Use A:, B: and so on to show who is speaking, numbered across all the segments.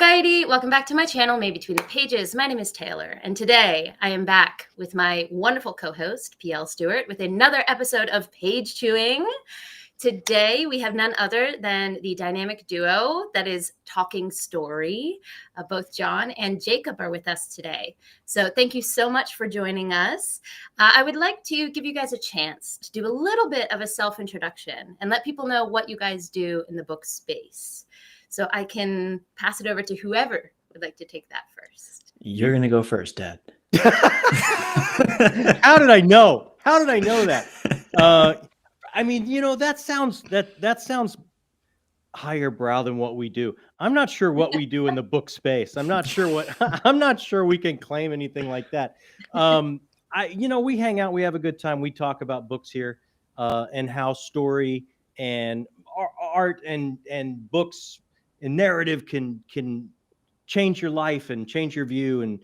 A: Alrighty, welcome back to my channel, May Between the Pages. My name is Taylor, and today I am back with my wonderful co-host, PL Stewart, with another episode of Page Chewing. Today we have none other than the dynamic duo that is Talking Story. Both John and Jacob are with us today. So thank you so much for joining us. I would like to give you guys a chance to do a little bit of a self-introduction and let people know what you guys do in the book space. So I can pass it over to whoever would like to take that first.
B: You're going to go first, Dad.
C: How did I know? How did I know that? I mean, you know, that sounds higher brow than what we do. I'm not sure what we do in the book space. I'm not sure we can claim anything like that. We hang out, we have a good time. We talk about books here and how story and art and books and narrative can change your life and change your view and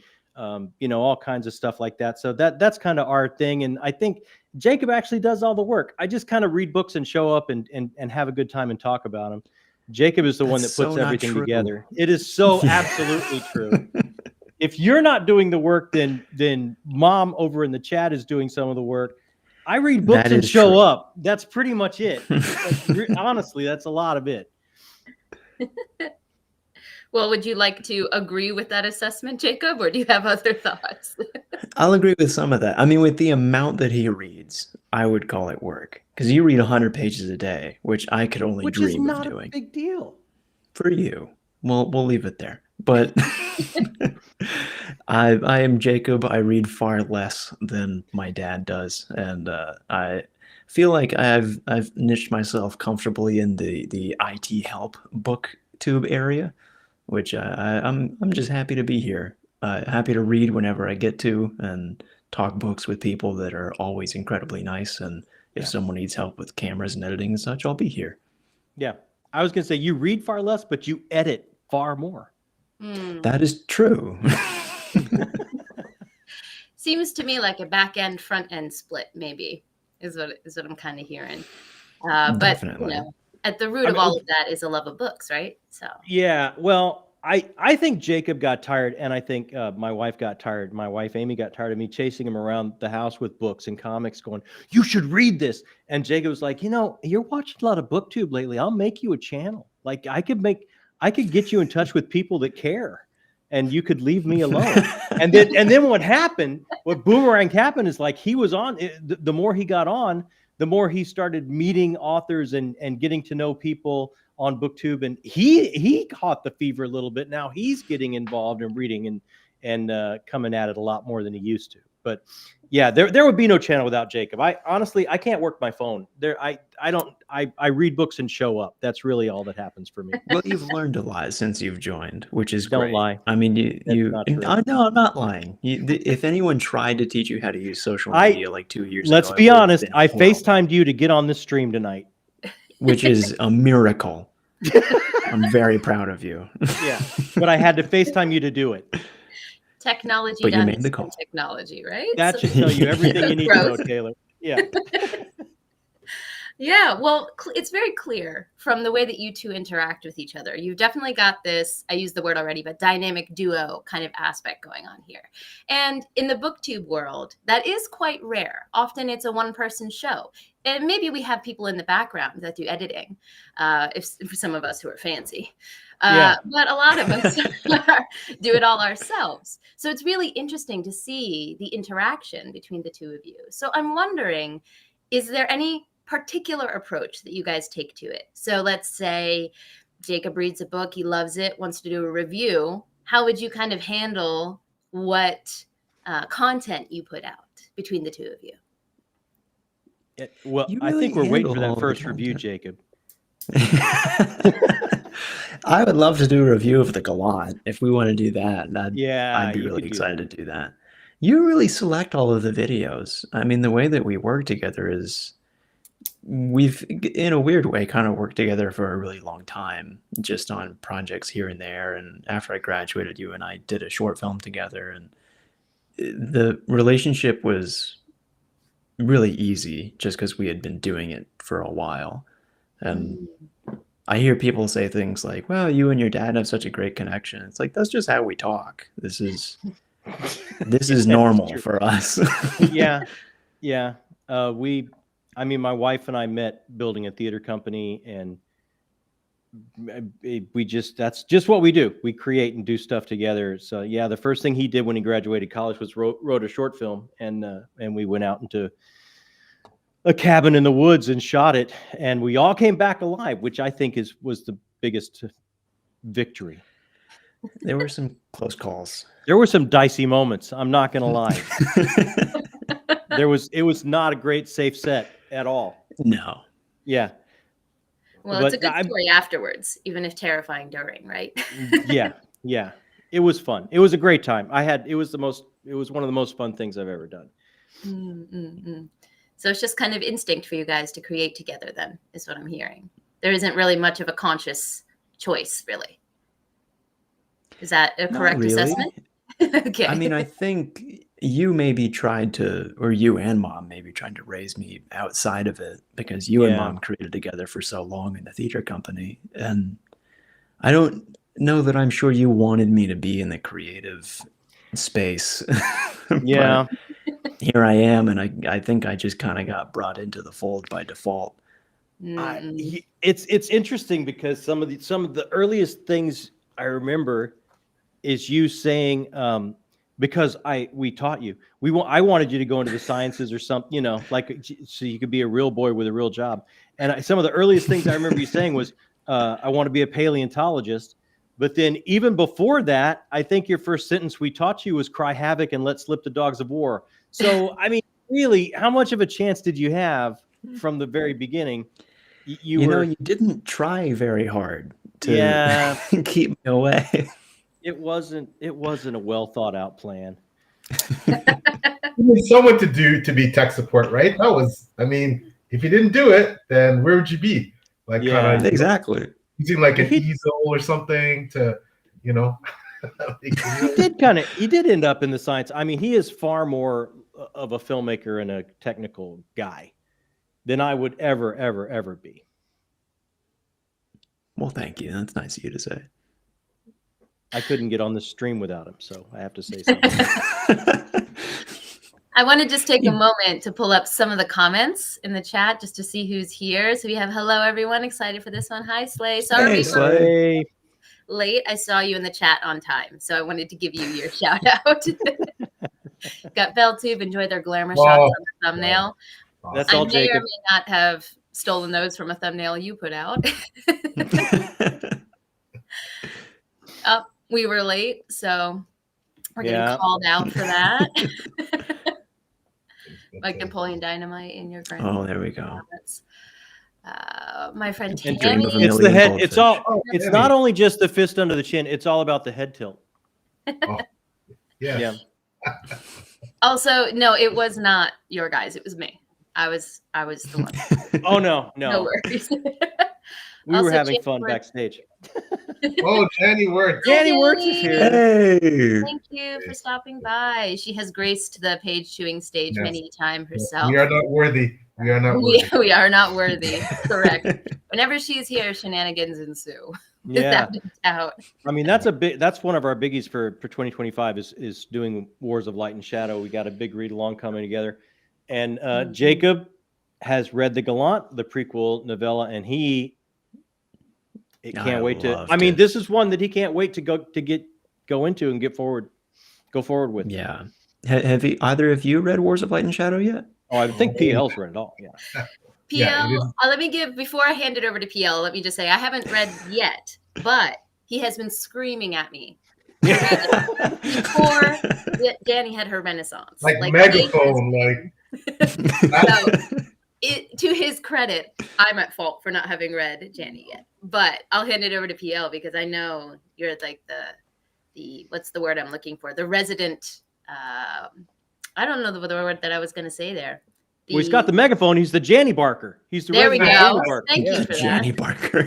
C: all kinds of stuff like that. So that's kind of our thing. And I think Jacob actually does all the work. I just kind of read books and show up and have a good time and talk about them. Jacob is the one that puts everything together. It is so absolutely true. If you're not doing the work, then Mom over in the chat is doing some of the work. I read books and show up. That's pretty much it. Honestly, that's a lot of it.
A: Well, would you like to agree with that assessment, Jacob, or do you have other thoughts?
B: I'll agree with some of that. I mean, with the amount that he reads, I would call it work. Because you read 100 pages a day, which I could only dream of doing. Which is not
C: a big deal.
B: For you. We'll leave it there. But I am Jacob. I read far less than my dad does. And I feel like I've niched myself comfortably in the IT help BookTube area, which I'm just happy to be here. Happy to read whenever I get to and talk books with people that are always incredibly nice. And if someone needs help with cameras and editing and such, I'll be here.
C: Yeah. I was going to say you read far less, but you edit far more.
B: That is true.
A: Seems to me like a back end, front end split, maybe, is what I'm kind of hearing. But
B: Definitely.
A: At the root of all of that is a love of books, right? So
C: yeah, well, I think Jacob got tired, and I think my wife got tired. My wife Amy got tired of me chasing him around the house with books and comics, going, "You should read this." And Jacob was like, "You're watching a lot of BookTube lately. I'll make you a channel. Like I could get you in touch with people that care, and you could leave me alone." and then what boomerang happened is like he was on. The more he got on, the more he started meeting authors and getting to know people on BookTube, and he caught the fever a little bit. Now he's getting involved in reading and coming at it a lot more than he used to. But yeah, there would be no channel without Jacob. I honestly can't work my phone. I read books and show up. That's really all that happens for me.
B: Well, you've learned a lot since you've joined, which is
C: Don't
B: great.
C: lie.
B: I mean, no, I'm not lying. If anyone tried to teach you how to use social media like 2 years ago,
C: let's be honest, I FaceTimed you to get on this stream tonight,
B: which is a miracle. I'm very proud of you.
C: Yeah, but I had to FaceTime you to do it.
A: Technology,
B: but you made the call.
A: Technology, right?
C: That should tell you everything you need to know, Taylor. Yeah.
A: Yeah, well, it's very clear from the way that you two interact with each other. You've definitely got this, I used the word already, but dynamic duo kind of aspect going on here. And in the BookTube world, that is quite rare. Often it's a one-person show. And maybe we have people in the background that do editing, for some of us who are fancy. But a lot of us do it all ourselves. So it's really interesting to see the interaction between the two of you. So I'm wondering, is there any particular approach that you guys take to it? So let's say Jacob reads a book, he loves it, wants to do a review. How would you kind of handle what content you put out between the two of you?
C: Well, I think we're waiting for that first review, Jacob.
B: I would love to do a review of the Gallant. If we want to do that, I'd be really excited to do that. You really select all of the videos. I mean, the way that we work together is we've, in a weird way, kind of worked together for a really long time, just on projects here and there. And after I graduated, you and I did a short film together, and the relationship was really easy just because we had been doing it for a while. And I hear people say things like, well, you and your dad have such a great connection. It's like, that's just how we talk. This is normal for us.
C: Yeah. My wife and I met building a theater company, and that's just what we do. We create and do stuff together. So yeah, the first thing he did when he graduated college was wrote a short film, and we went out into a cabin in the woods and shot it, and we all came back alive, which I think was the biggest victory.
B: There were some close calls.
C: There were some dicey moments. I'm not going to lie. It was not a great safe set at all.
B: No.
C: Yeah.
A: Well, it's a good story afterwards, even if terrifying during, right?
C: Yeah. It was fun. It was a great time. It was one of the most fun things I've ever done.
A: So it's just kind of instinct for you guys to create together then, is what I'm hearing. There isn't really much of a conscious choice, really. Is that a correct assessment? Okay.
B: I mean, I think you and mom maybe tried to raise me outside of it, because you and mom created together for so long in the theater company. And I don't know that I'm sure you wanted me to be in the creative space. Yeah. Here I am, and I think I just kind of got brought into the fold by default.
C: It's interesting because some of the earliest things I remember is you saying, because we taught you, I wanted you to go into the sciences or something, so you could be a real boy with a real job. And some of the earliest things I remember you saying was, I want to be a paleontologist. But then even before that, I think your first sentence we taught you was cry havoc and let slip the dogs of war. So, I mean, really, how much of a chance did you have from the very beginning? You
B: didn't try very hard to keep me away.
C: It wasn't a well thought out plan.
D: You need someone to be tech support, right? If you didn't do it, then where would you be?
B: Exactly.
D: Using like an easel or something to,
C: He did end up in the science. I mean, he is far more of a filmmaker and a technical guy than I would ever be.
B: Well, thank you. That's nice of you to say.
C: I couldn't get on the stream without him, so I have to say something.
A: I want to just take a moment to pull up some of the comments in the chat just to see who's here. So we have hello, everyone. Excited for this one. Hi, Slay. Sorry,
B: Slay.
A: Late. I saw you in the chat on time, so I wanted to give you your shout out. Got BookTube. Enjoy their glamour shots on the thumbnail.
C: That's all
A: I may
C: Jacob.
A: or may not have stolen those from a thumbnail you put out. We were late, so we're getting called out for that. Like Napoleon Dynamite in your friend.
B: Oh, there we go.
A: My friend
B: And
A: Tammy.
C: It's the head. It's all. It's not only just the fist under the chin. It's all about the head tilt.
D: Oh, yeah.
A: Also, no, it was not your guys. It was me. I was the one.
C: Oh no.
A: No worries.
C: We were having fun backstage.
D: Oh, Janny Wurts.
C: Janny Wurts is here.
B: Hey.
A: Thank you for stopping by. She has graced the page chewing stage many times herself.
D: We are not worthy. We are not worthy.
A: We are not worthy. Correct. Whenever she's here, shenanigans ensue.
C: Yeah.
A: Out.
C: I mean, that's one of our biggies for 2025 is doing Wars of Light and Shadow. We got a big read along coming together. And Jacob has read The Gallant, the prequel novella, and he can't wait to. I mean, this is one that he can't wait to go into and go forward with.
B: Yeah. Have either of you read Wars of Light and Shadow yet?
C: Oh, I think PL's read it all. Yeah.
A: PL, let me before I hand it over to PL, let me just say I haven't read yet, but he has been screaming at me before Danny had her renaissance.
D: Like megaphone,
A: to his credit, I'm at fault for not having read Janny yet. But I'll hand it over to PL because I know you're like the what's the word I'm looking for? The resident. I don't know the word that I was going to say there.
C: Well, he's got the megaphone. He's the Janny Barker. He's the
A: there we go.
C: Janny Barker.
A: Thank you for
B: Janny
A: that.
B: Barker.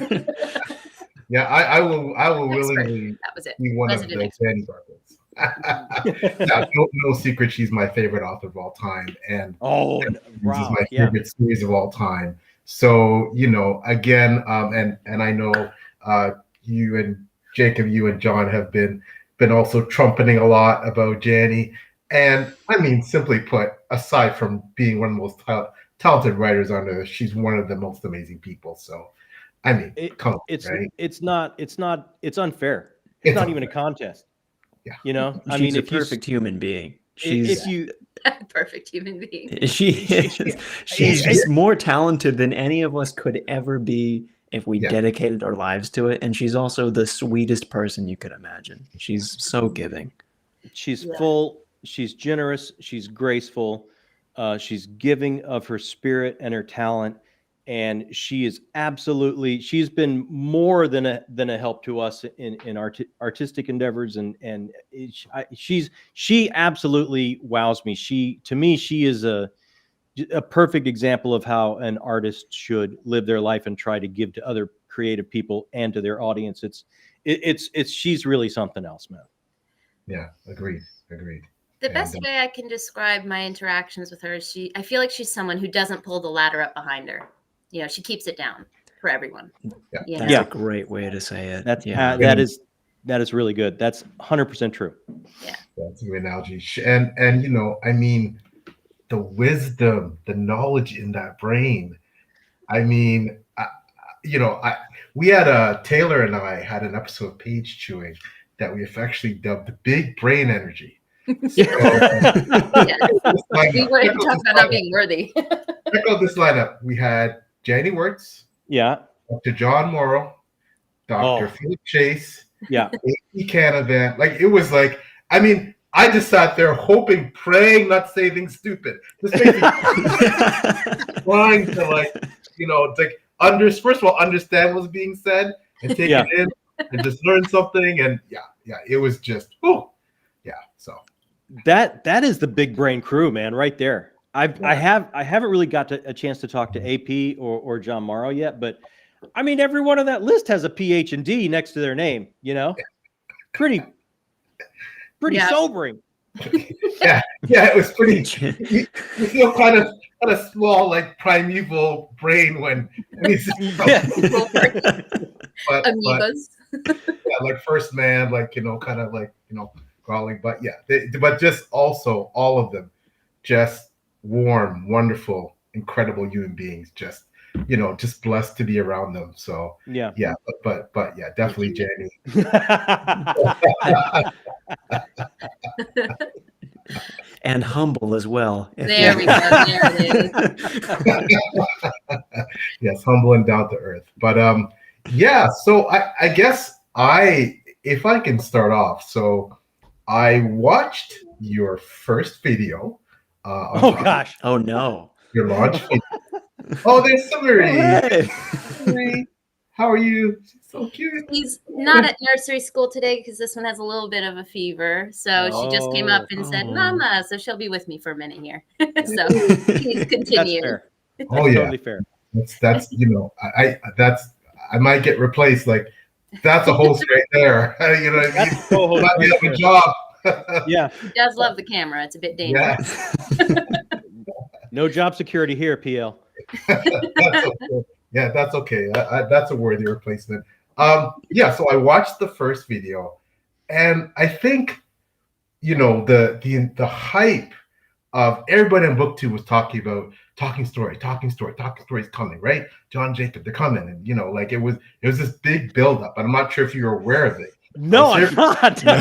D: Yeah, I will willingly be one of the Janny Barkers. No secret, she's my favorite author of all time, and this is my favorite series of all time. So, again, and I know you and Jacob, you and John have been also trumpeting a lot about Janny. And I mean, simply put, aside from being one of the most talented writers on earth, she's one of the most amazing people. So, I mean,
C: it's
D: right?
C: it's unfair. It's not even a contest.
D: Yeah.
B: She's a perfect human being. She's
A: perfect human being.
B: She's just more talented than any of us could ever be if we dedicated our lives to it. And she's also the sweetest person you could imagine. She's so giving.
C: She's full. She's generous. She's graceful. She's giving of her spirit and her talent. And she is she's been more than a help to us in artistic endeavors. And she absolutely wows me. To me, she is a perfect example of how an artist should live their life and try to give to other creative people and to their audience. She's really something else, man.
D: Yeah, agreed.
A: The best way I can describe my interactions with her is I feel like she's someone who doesn't pull the ladder up behind her. She keeps it down for everyone.
B: That's a great way to say it.
C: That is really good. That's 100% true.
A: Yeah,
D: that's a good analogy. And I mean, the wisdom, the knowledge in that brain. I mean, we had Taylor and I had an episode of Page Chewing that we affectionately dubbed the Big Brain Energy. So,
A: we were talking about not being worthy.
D: Check out this lineup. We had Janny Wurts, Dr. John Morrow, Dr. Philip Chase, A.P. Canavan. Like, it was like, I mean, I just sat there hoping, praying, not say things stupid. Just making trying to first of all, understand what's being said and take it in and just learn something. And it was just, so.
C: That is the big brain crew, man, right there. I haven't really got a chance to talk to AP or John Morrow yet, but I mean, every one on that list has a PhD next to their name, pretty sobering.
D: It was pretty. You feel kind of small, like primeval brain when he's
A: amoebas.
D: Like first man, like kind of like crawling, but but just also all of them, just warm, wonderful, incredible human beings. Just just blessed to be around them. So but definitely Janny.
B: And humble as well.
A: There we go. There it is.
D: Yes, humble and down to earth. But so I guess if I can start off. So I watched your first video.
C: Gosh.
B: Oh no.
D: Your launch video. Oh, there's Summery. How are you? She's so cute.
A: He's not at nursery school today because this one has a little bit of a fever. So she just came up and said, "Mama," so she'll be with me for a minute here. So please continue.
C: That's fair.
D: That's
C: totally fair.
D: That's I might get replaced. Like, that's a host right there. You know what I mean?
C: Co-host
D: might be a job.
C: Yeah.
A: He does love the camera. It's a bit dangerous.
D: Yeah.
C: No job security here, PL.
D: That's okay. Yeah, that's okay. That's a worthy replacement. So I watched the first video, and I think, the hype of everybody on BookTube was talking about talking story is coming, right? John Jacob, they're coming, and it was this big buildup, and I'm not sure if you're aware of it.
C: No, I'm not.
D: No.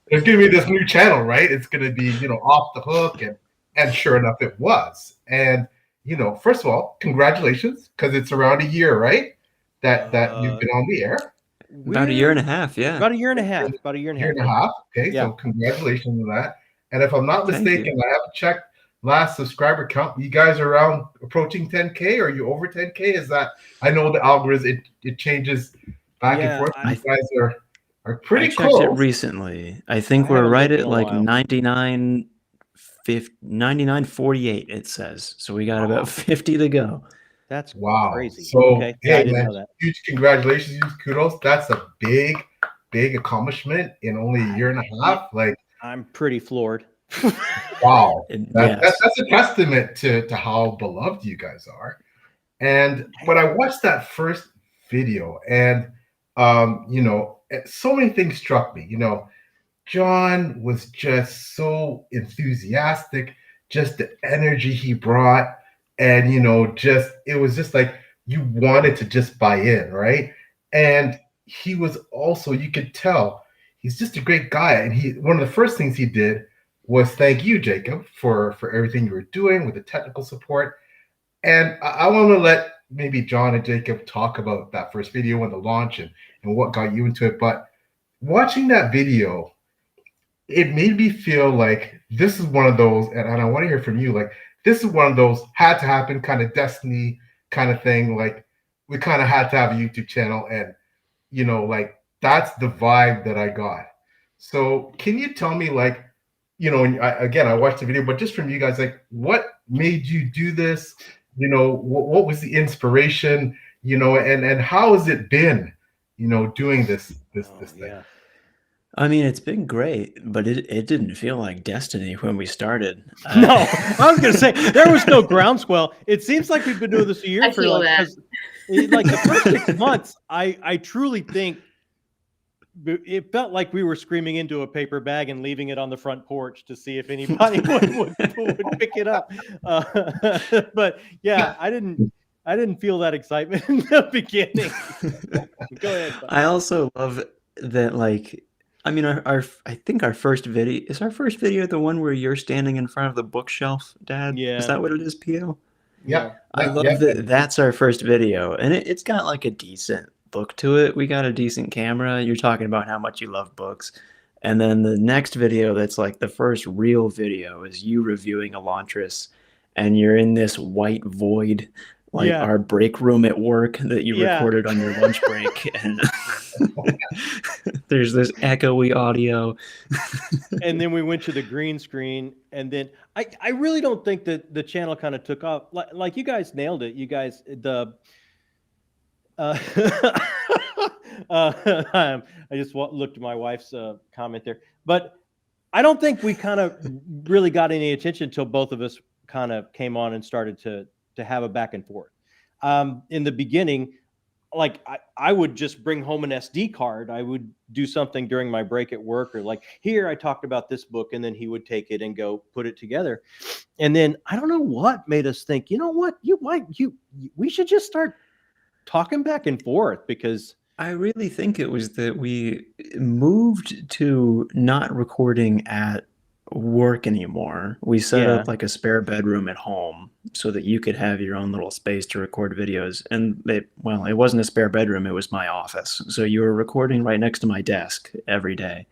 D: There's gonna be this new channel, right? It's gonna be off the hook, and sure enough, it was. And first of all, congratulations, because it's around a year, right? That you've been on the air.
B: About a year and a half, yeah.
C: About a year and a half.
D: Okay, so congratulations on that. And if I'm not mistaken, I haven't checked last subscriber count. You guys are around approaching 10K, or are you over 10K? Is that, I know the algorithm, it changes back and forth. You guys are pretty close.
B: I checked it recently. I think we're right at like 99.48 it says. So we got about 50 to go.
C: That's crazy.
D: So
C: I didn't know that.
D: Huge congratulations, huge kudos. That's a big accomplishment in only a year and a half. Like,
C: I'm pretty floored.
D: Wow,
B: Yes.
D: that's a testament to how beloved you guys are. And when I watched that first video, and so many things struck me. John was just so enthusiastic, just the energy he brought, and just it was just like you wanted to just buy in, right? And he was also, you could tell, he's just a great guy. And one of the first things he did was thank you, Jacob, for everything you were doing with the technical support. And I want to let maybe John and Jacob talk about that first video and the launch and what got you into it. But watching that video, it made me feel like this is one of those, and I want to hear from you, like this is one of those had to happen kind of destiny kind of thing. Like we kind of had to have a YouTube channel, and like that's the vibe that I got. So can you tell me, like, and I watched the video, but just from you guys, like what made you do this? What was the inspiration? And how has it been, doing this thing?
C: Yeah.
B: I mean, it's been great, but it didn't feel like destiny when we started.
C: No, I was going to say there was no groundswell. It seems like we've been doing this a year for like the first 6 months. I truly think it felt like we were screaming into a paper bag and leaving it on the front porch to see if anybody would pick it up. But yeah, I didn't feel that excitement in the beginning. Go ahead. Buddy.
B: I also love that, like, I mean, I think our first video is the one where you're standing in front of the bookshelf, Dad.
C: Yeah.
B: Is that what it is, P.O.?
D: Yeah.
B: I love that. That's our first video, and it's got like a decent look to it. We got a decent camera. You're talking about how much you love books, and then the next video that's like the first real video is you reviewing Elantris, and you're in this white void. Like our break room at work that you recorded on your lunch break. And there's this echoey audio.
C: And then we went to the green screen. And then I really don't think that the channel kind of took off. Like you guys nailed it. You guys, I just looked at my wife's comment there. But I don't think we kind of really got any attention until both of us kind of came on and started to have a back and forth. In the beginning, like I would just bring home an SD card. I would do something during my break at work, or like, here, I talked about this book, and then he would take it and go put it together. And then I don't know what made us think, you know what, we should just start talking back and forth, because
B: I really think it was that we moved to not recording at work anymore. We set up like a spare bedroom at home so that you could have your own little space to record videos. And it wasn't a spare bedroom, it was my office. So you were recording right next to my desk every day.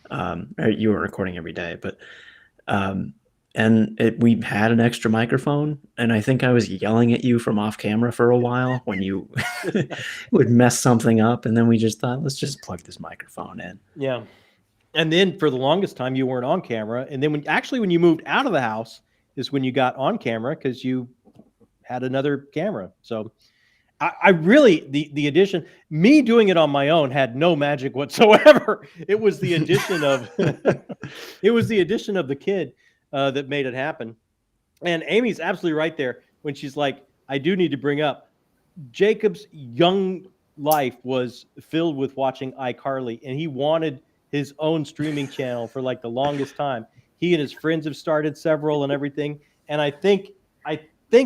B: Or you were recording every day, but we had an extra microphone, and I think I was yelling at you from off camera for a while when you would mess something up, and then we just thought, let's just plug this microphone in.
C: Yeah. And then for the longest time, you weren't on camera. And then when you moved out of the house is when you got on camera, because you had another camera. So I really, the addition, me doing it on my own had no magic whatsoever. It was the addition of, the kid that made it happen. And Amy's absolutely right there when she's like, I do need to bring up, Jacob's young life was filled with watching iCarly, and he wanted his own streaming channel for like the longest time. He and his friends have started several and everything. And I think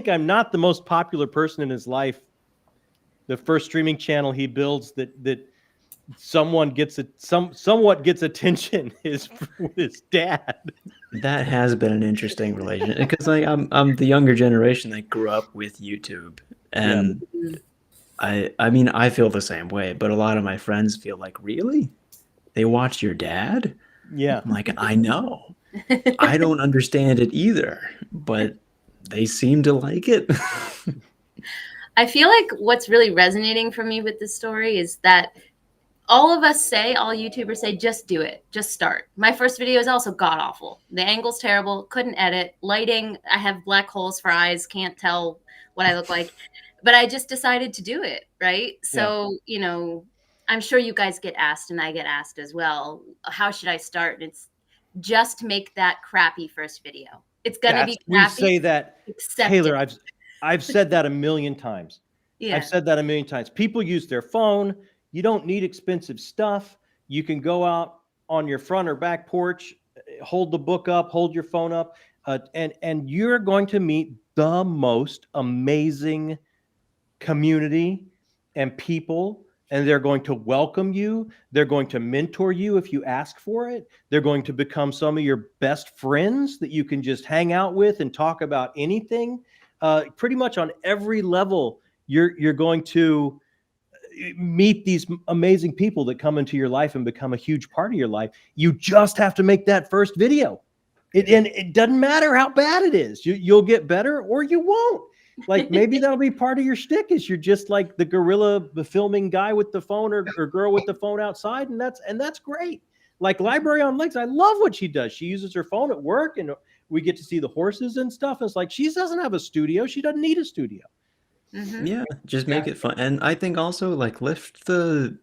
C: I'm not the most popular person in his life. The first streaming channel he builds that somewhat gets attention is with his dad.
B: That has been an interesting relationship, because like I'm the younger generation that grew up with YouTube, and I mean, I feel the same way, but a lot of my friends feel like, really? They watch your dad?
C: Yeah.
B: I'm like, I know. I don't understand it either, but they seem to like it.
A: I feel like what's really resonating for me with this story is that all YouTubers say, just do it. Just start. My first video is also god awful. The angle's terrible. Couldn't edit. Lighting, I have black holes for eyes. Can't tell what I look like. But I just decided to do it, right? So, I'm sure you guys get asked, and I get asked as well, how should I start? And it's just make that crappy first video. It's gonna be
C: We
A: crappy.
C: say that, Taylor. I've said that a million times.
A: Yeah.
C: I've said that a million times. People use their phone. You don't need expensive stuff. You can go out on your front or back porch, hold the book up, hold your phone up, and you're going to meet the most amazing community and people, and they're going to welcome you. They're going to mentor you if you ask for it. They're going to become some of your best friends that you can just hang out with and talk about anything. Pretty much on every level, you're going to meet these amazing people that come into your life and become a huge part of your life. You just have to make that first video. And it doesn't matter how bad it is. You'll get better or you won't. Like maybe that'll be part of your shtick, is you're just like the guerrilla filming guy with the phone or girl with the phone outside, and that's great. Like Library on Legs, I love what she does. She uses her phone at work, and we get to see the horses and stuff. It's like she doesn't have a studio. She doesn't need a studio.
A: Mm-hmm.
B: Yeah, just make it fun. And I think also like lift the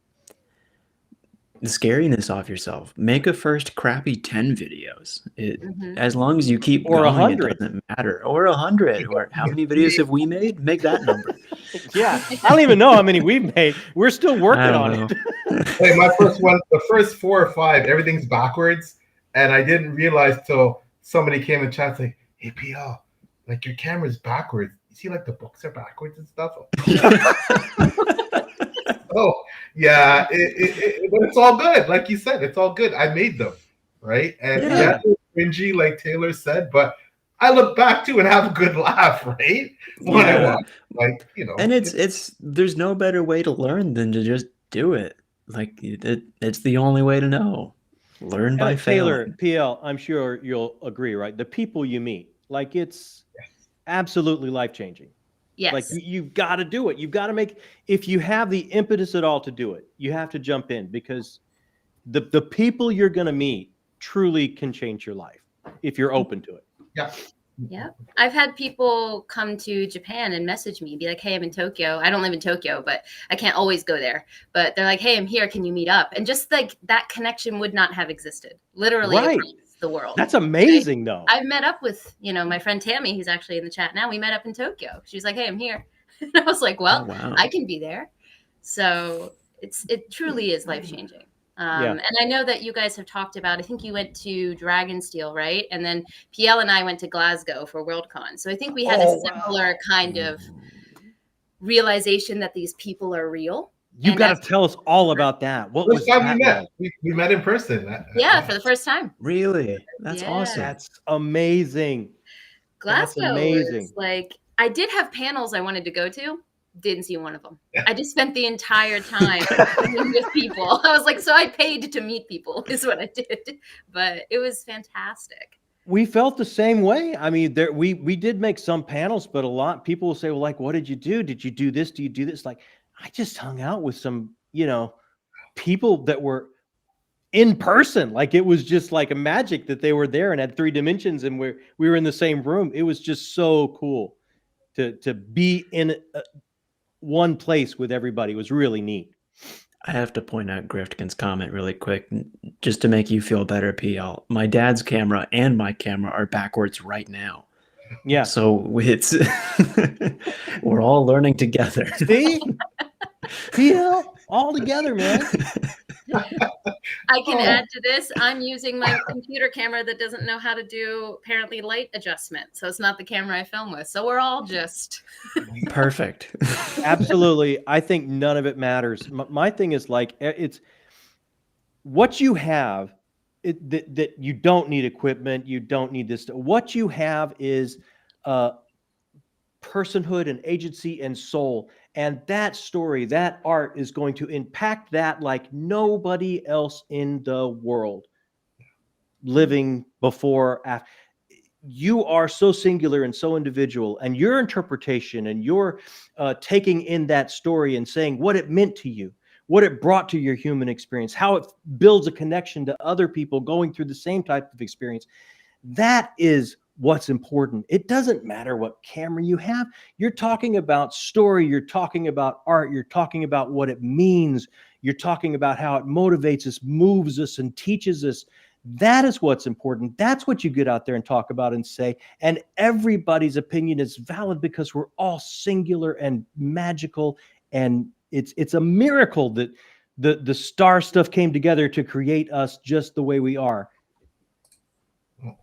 B: scariness off yourself. Make a first crappy 10 videos. As long as you keep
C: or
B: going,
C: 100.
B: it doesn't matter. Or 100. Or how many videos have we made? Make that number.
C: Yeah, I don't even know how many we've made. We're still working on it.
D: Hey, my first one, the first 4 or 5, everything's backwards, and I didn't realize till somebody came in chat saying, "Hey, PL, like your camera's backwards. You see, like the books are backwards and stuff." Oh, yeah, but it's all good. Like you said, it's all good. I made them, right? And yeah, it's cringy, like Taylor said, but I look back to and have a good laugh, right? When I watch, like, you know.
B: And it's there's no better way to learn than to just do it. Like it's the only way to know. Learn by failing.
C: Taylor, PL, I'm sure you'll agree, right? The people you meet, like it's absolutely life-changing.
A: Yes.
C: Like you've got to do it. You've got to make, if you have the impetus at all to do it, you have to jump in, because the people you're going to meet truly can change your life if you're open to it.
D: Yeah.
A: Yeah. I've had people come to Japan and message me, be like, "Hey, I'm in Tokyo. I don't live in Tokyo, but I can't always go there." But they're like, "Hey, I'm here. Can you meet up?" And just like that connection would not have existed. Literally across the world.
C: That's amazing, though.
A: I've met up with, my friend Tammy, who's actually in the chat now. We met up in Tokyo. She's like, "Hey, I'm here." And I was like, "Well, I can be there." So it truly is life-changing. And I know that you guys have talked about, I think you went to Dragonsteel, right? And then PL and I went to Glasgow for Worldcon. So I think we had a similar kind of realization that these people are real.
C: You got to tell us all about that. What was that
D: we met? We met in person.
A: For the first time.
B: Really? That's awesome.
C: That's amazing.
A: Glasgow was like, I did have panels I wanted to go to. Didn't see one of them. I just spent the entire time with people. I was like, so I paid to meet people is what I did. But it was fantastic.
C: We felt the same way. I mean, we did make some panels, but a lot people will say, well, like, what did you do? Did you do this? Do you do this? Like, I just hung out with some, people that were in person. Like it was just like a magic that they were there and had 3 dimensions, and we were in the same room. It was just so cool to be in one place with everybody. It was really neat.
B: I have to point out Griftkin's comment really quick, just to make you feel better, PL. My dad's camera and my camera are backwards right now.
C: Yeah.
B: So it's we're all learning together.
C: See? PL, all together, man.
A: I can add to this. I'm using my computer camera that doesn't know how to do apparently light adjustment. So it's not the camera I film with. So we're all just
B: perfect.
C: Absolutely. I think none of it matters. My thing is like, it's what you have that you don't need equipment. You don't need this. What you have is personhood and agency and soul. And that story, that art is going to impact that like nobody else in the world living before, after. You are so singular and so individual, and your interpretation and your taking in that story and saying what it meant to you, what it brought to your human experience, how it builds a connection to other people going through the same type of experience. That is what's important. It doesn't matter what camera you have. You're talking about story. You're talking about art. You're talking about what it means. You're talking about how it motivates us, moves us, and teaches us. That is what's important. That's what you get out there and talk about and say. And everybody's opinion is valid because we're all singular and magical. And it's a miracle that the star stuff came together to create us just the way we are.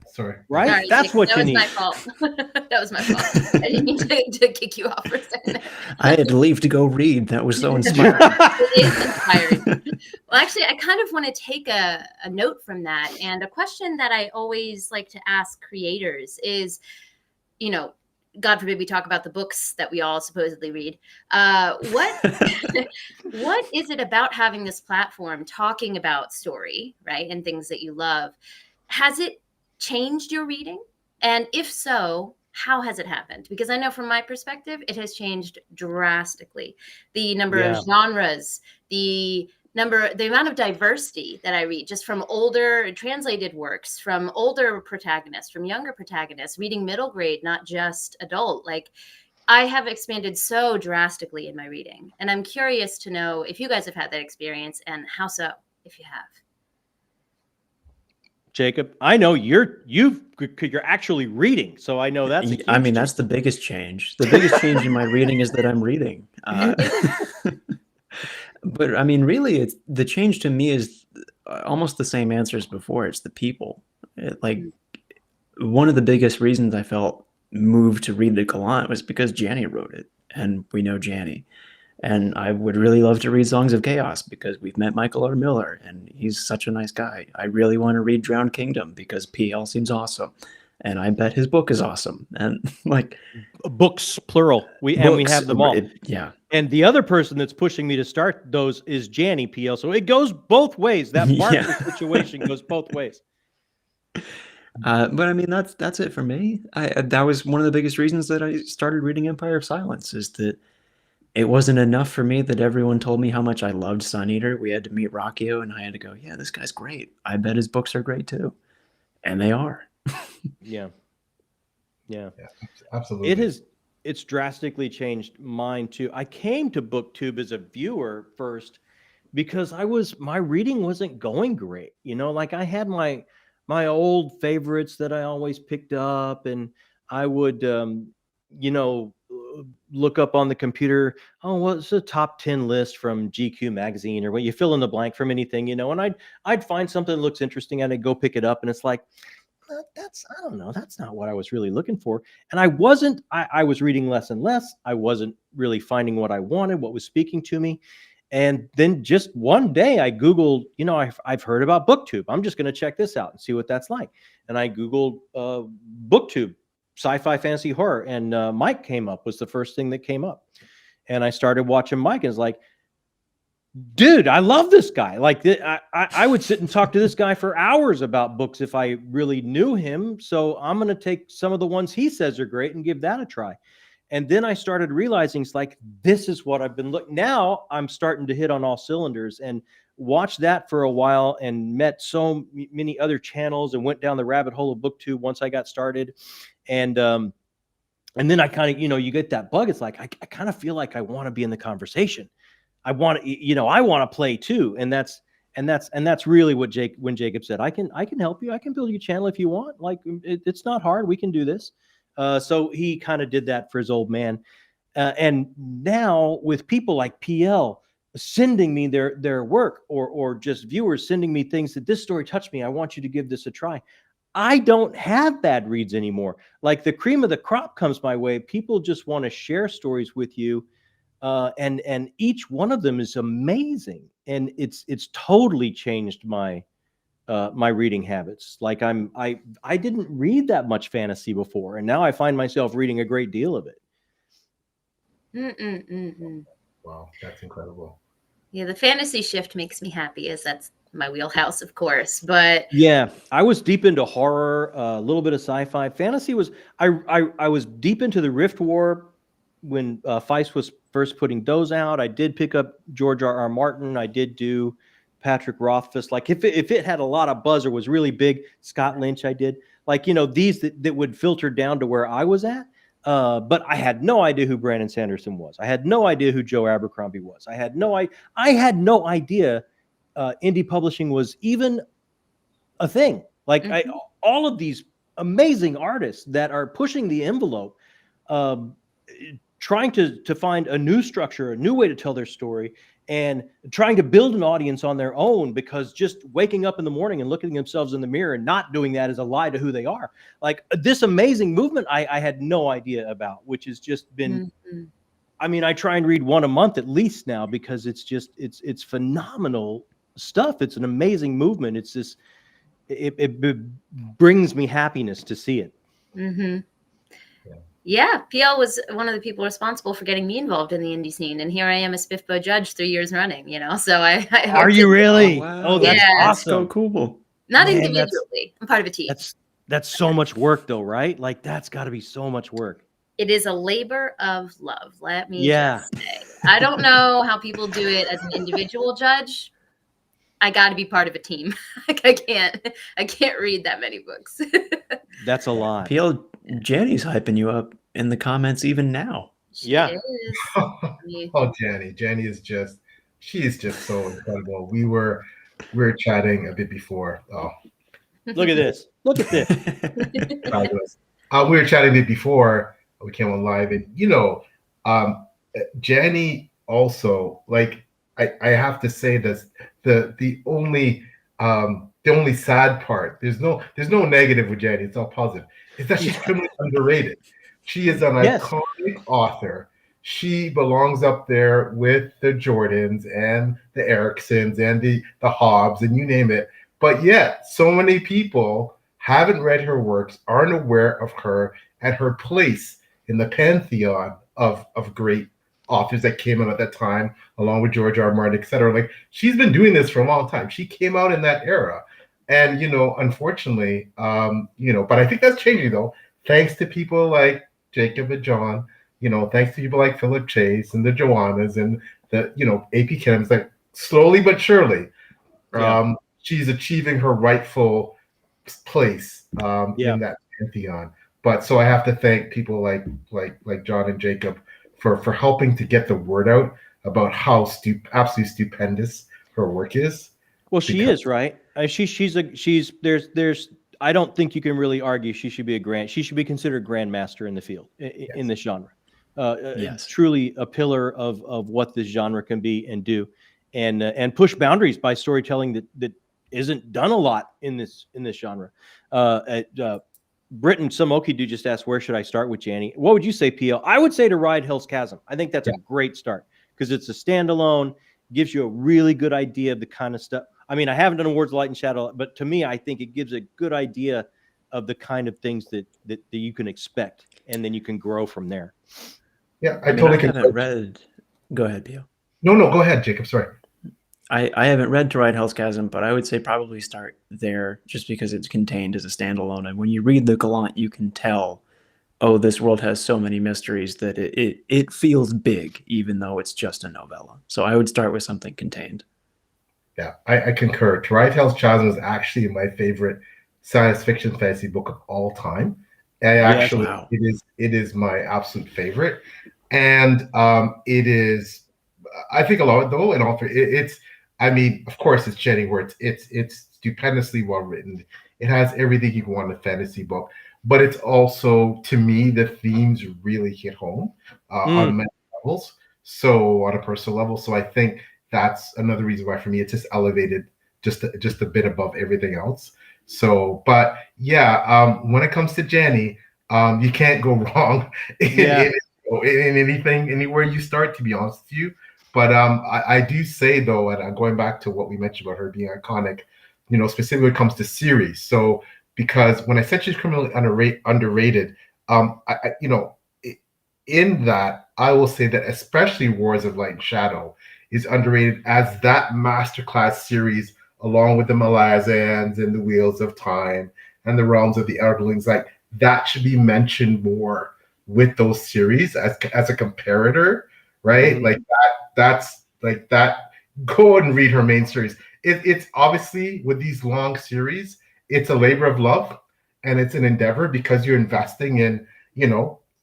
D: Sorry.
C: Right?
A: Sorry,
C: That's what you need.
A: That was my fault. That was my fault. I didn't mean to kick you off for a second.
B: I had to leave to go read. That was so inspiring.
A: It is inspiring. Well, actually, I kind of want to take a note from that. And a question that I always like to ask creators is, you know, God forbid we talk about the books that we all supposedly read. What is it about having this platform talking about story, right, and things that you love? Has it changed your reading? And if so, how has it happened? Because I know from my perspective, it has changed drastically. The number of genres, the amount of diversity that I read, just from older translated works, from older protagonists, from younger protagonists, reading middle grade, not just adult. Like, I have expanded so drastically in my reading. And I'm curious to know if you guys have had that experience, and how so, if you have.
C: Jacob, I know you're actually reading, so I know that's.
B: I mean, that's the biggest change. The biggest change in my reading is that I'm reading. But I mean, really, it's the change to me is almost the same answer as before. It's the people. One of the biggest reasons I felt moved to read The Gallant was because Janny wrote it, and we know Janny. And I would really love to read Songs of Chaos because we've met Michael R. Miller and he's such a nice guy. I really want to read Drowned Kingdom because PL seems awesome. And I bet his book is awesome. And like
C: books, plural. We have them all.
B: Yeah.
C: And the other person that's pushing me to start those is Janny, PL. So it goes both ways. That barter situation goes both ways.
B: But I mean, that's it for me. That was one of the biggest reasons that I started reading Empire of Silence, is that it wasn't enough for me that everyone told me how much I loved Sun Eater. We had to meet Rockio, and I had to go, yeah, this guy's great. I bet his books are great too. And they are.
C: Yeah,
D: absolutely.
C: It's drastically changed mine too. I came to BookTube as a viewer first because my reading wasn't going great. You know, like I had my old favorites that I always picked up, and I would, look up on the computer, what's the top 10 list from GQ magazine, or what you fill in the blank from anything, and I'd find something that looks interesting and I'd go pick it up, and it's like, I don't know, that's not what I was really looking for. And I was reading less and less. I wasn't really finding what I wanted, what was speaking to me. And then just one day I Googled, I've heard about BookTube. I'm just going to check this out and see what that's like. And I Googled BookTube, sci-fi fantasy horror, and Mike was the first thing that came up. And I started watching Mike, and it's like, dude, I love this guy. Like, I would sit and talk to this guy for hours about books if I really knew him. So I'm going to take some of the ones he says are great and give that a try. And then I started realizing, it's like, this is what I've been looking. Now I'm starting to hit on all cylinders, and watched that for a while and met so many other channels and went down the rabbit hole of BookTube once I got started. And then I kind of, you get that bug. It's like, I kind of feel like I want to be in the conversation. I want to play too. And that's really what when Jacob said, I can help you. I can build your channel if you want. Like, it's not hard. We can do this. So he kind of did that for his old man. And now with people like PL sending me their work, or just viewers sending me things that, this story touched me, I want you to give this a try. I don't have bad reads anymore. Like, the cream of the crop comes my way. People just want to share stories with you. And each one of them is amazing. And it's totally changed my reading habits. Like, I didn't read that much fantasy before, and now I find myself reading a great deal of it.
D: Wow, that's incredible.
A: Yeah, the fantasy shift makes me happy, as that's my wheelhouse, of course. But
C: yeah, I was deep into horror, a little bit of sci-fi. Fantasy was, I was deep into the Rift War when Feist was first putting those out. I did pick up George R.R. Martin. I did do Patrick Rothfuss. Like, if it had a lot of buzz or was really big, Scott Lynch I did. Like, these that would filter down to where I was at. But I had no idea who Brandon Sanderson was. I had no idea who Joe Abercrombie was. I had no idea indie publishing was even a thing. Like
A: Mm-hmm.
C: all of these amazing artists that are pushing the envelope, trying to find a new structure, a new way to tell their story, and trying to build an audience on their own, because just waking up in the morning and looking at themselves in the mirror and not doing that is a lie to who they are. Like this amazing movement I had no idea about, which has just been,
A: Mm-hmm.
C: I mean, I try and read one a month at least now, because it's just, it's phenomenal stuff. It's an amazing movement. It's this, it brings me happiness to see it.
A: Mm-hmm. Yeah, PL was one of the people responsible for getting me involved in the indie scene, and here I am a SPIFBO judge 3 years running. You know, so I
C: Are you really?
B: Oh, wow.
C: Oh, that's
A: Yeah.
C: awesome.
B: That's so cool.
A: not
C: Man,
A: individually. I'm part of a team.
C: That's so much work, though, right? Like that's got to be so much work.
A: It is a labor of love. Let me
C: Yeah.
A: just say. I don't know how people do it as an individual judge. I got to be part of a team. Like I can't read that many books.
C: That's a lot.
B: PL, Janny's hyping you up in the comments even now.
C: Yeah.
D: Oh, Janny is just, she is just so incredible. We were chatting a bit before. Oh,
C: Look at this. Look at this.
D: fabulous. We were chatting a bit before we came on live, and you know, Janny also, like I have to say this, the only sad part, there's no negative with Janny, it's all positive, is that she's criminally underrated. She is an iconic author. She belongs up there with the Jordans and the Ericksons and the Hobbs and you name it. But yet, so many people haven't read her works, aren't aware of her and her place in the pantheon of great authors that came out at that time, along with George R. R. Martin, etc. Like she's been doing this for a long time. She came out in that era, and you know, unfortunately, but I think that's changing though, thanks to people like Jacob and John. You know, thanks to people like Philip Chase and the Joannas and the A.P. Kims. Like slowly but surely, she's achieving her rightful place in that pantheon. But so I have to thank people like John and Jacob for helping to get the word out about how absolutely stupendous her work is.
C: Well, she is, right? There's I don't think you can really argue she should be considered grandmaster in the field in this genre. Truly a pillar of what this genre can be and do, and push boundaries by storytelling that isn't done a lot in this genre. Britton Samoki do just asked, where should I start with Janny? What would you say, PL? I would say to Ride Hell's Chasm. I think that's a great start because it's a standalone, gives you a really good idea of the kind of stuff. I mean, I haven't done Awards of Light and Shadow, but to me, I think it gives a good idea of the kind of things that you can expect, and then you can grow from there.
D: Yeah, I totally
B: haven't read. Go ahead, PL.
D: No, go ahead, Jacob. Sorry.
B: I haven't read To Ride Hell's Chasm, but I would say probably start there just because it's contained as a standalone. And when you read the Gallant, you can tell, oh, this world has so many mysteries that it feels big, even though it's just a novella. So I would start with something contained.
D: Yeah, I concur. To Ride Hell's Chasm is actually my favorite science fiction fantasy book of all time. It is my absolute favorite. And it is, I think a lot though, and also it's, I mean, of course, it's Janny Wurts. It's stupendously well written. It has everything you want in a fantasy book, but it's also, to me, the themes really hit home on many levels. So on a personal level, so I think that's another reason why for me it's just elevated just a bit above everything else. So, but yeah, when it comes to Janny, you can't go wrong in anything, anywhere you start, to be honest with you. But I do say though, and I'm going back to what we mentioned about her being iconic, specifically when it comes to series. So because when I said she's criminally underrated, in that I will say that especially Wars of Light and Shadow is underrated as that masterclass series, along with the Malazans and the Wheels of Time and the Realms of the Elderlings. Like that should be mentioned more with those series as a comparator, right? Like that's like that. Go and read her main series. It's obviously, with these long series, it's a labor of love and it's an endeavor because you're investing in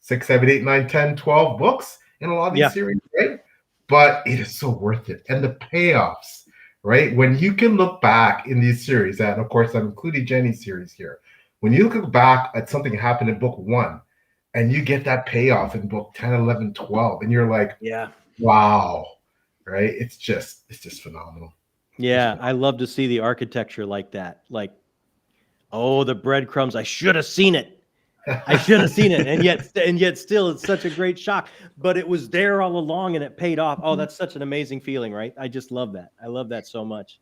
D: 6, 7, 8, 9, 10, 12 books in a lot of these series, right? But it is so worth it, and the payoffs right? When you can look back in these series, and of course I'm including Jenny's series here, when you look back at something that happened in book 1 and you get that payoff in book 10, 11, 12, and you're like,
C: yeah,
D: wow, right? It's just phenomenal.
C: Yeah, I love to see the architecture like that. Like, oh, the breadcrumbs, I should have seen it. I should have seen it. And yet still it's such a great shock. But it was there all along and it paid off. Oh, that's such an amazing feeling, right? I just love that. I love that so much.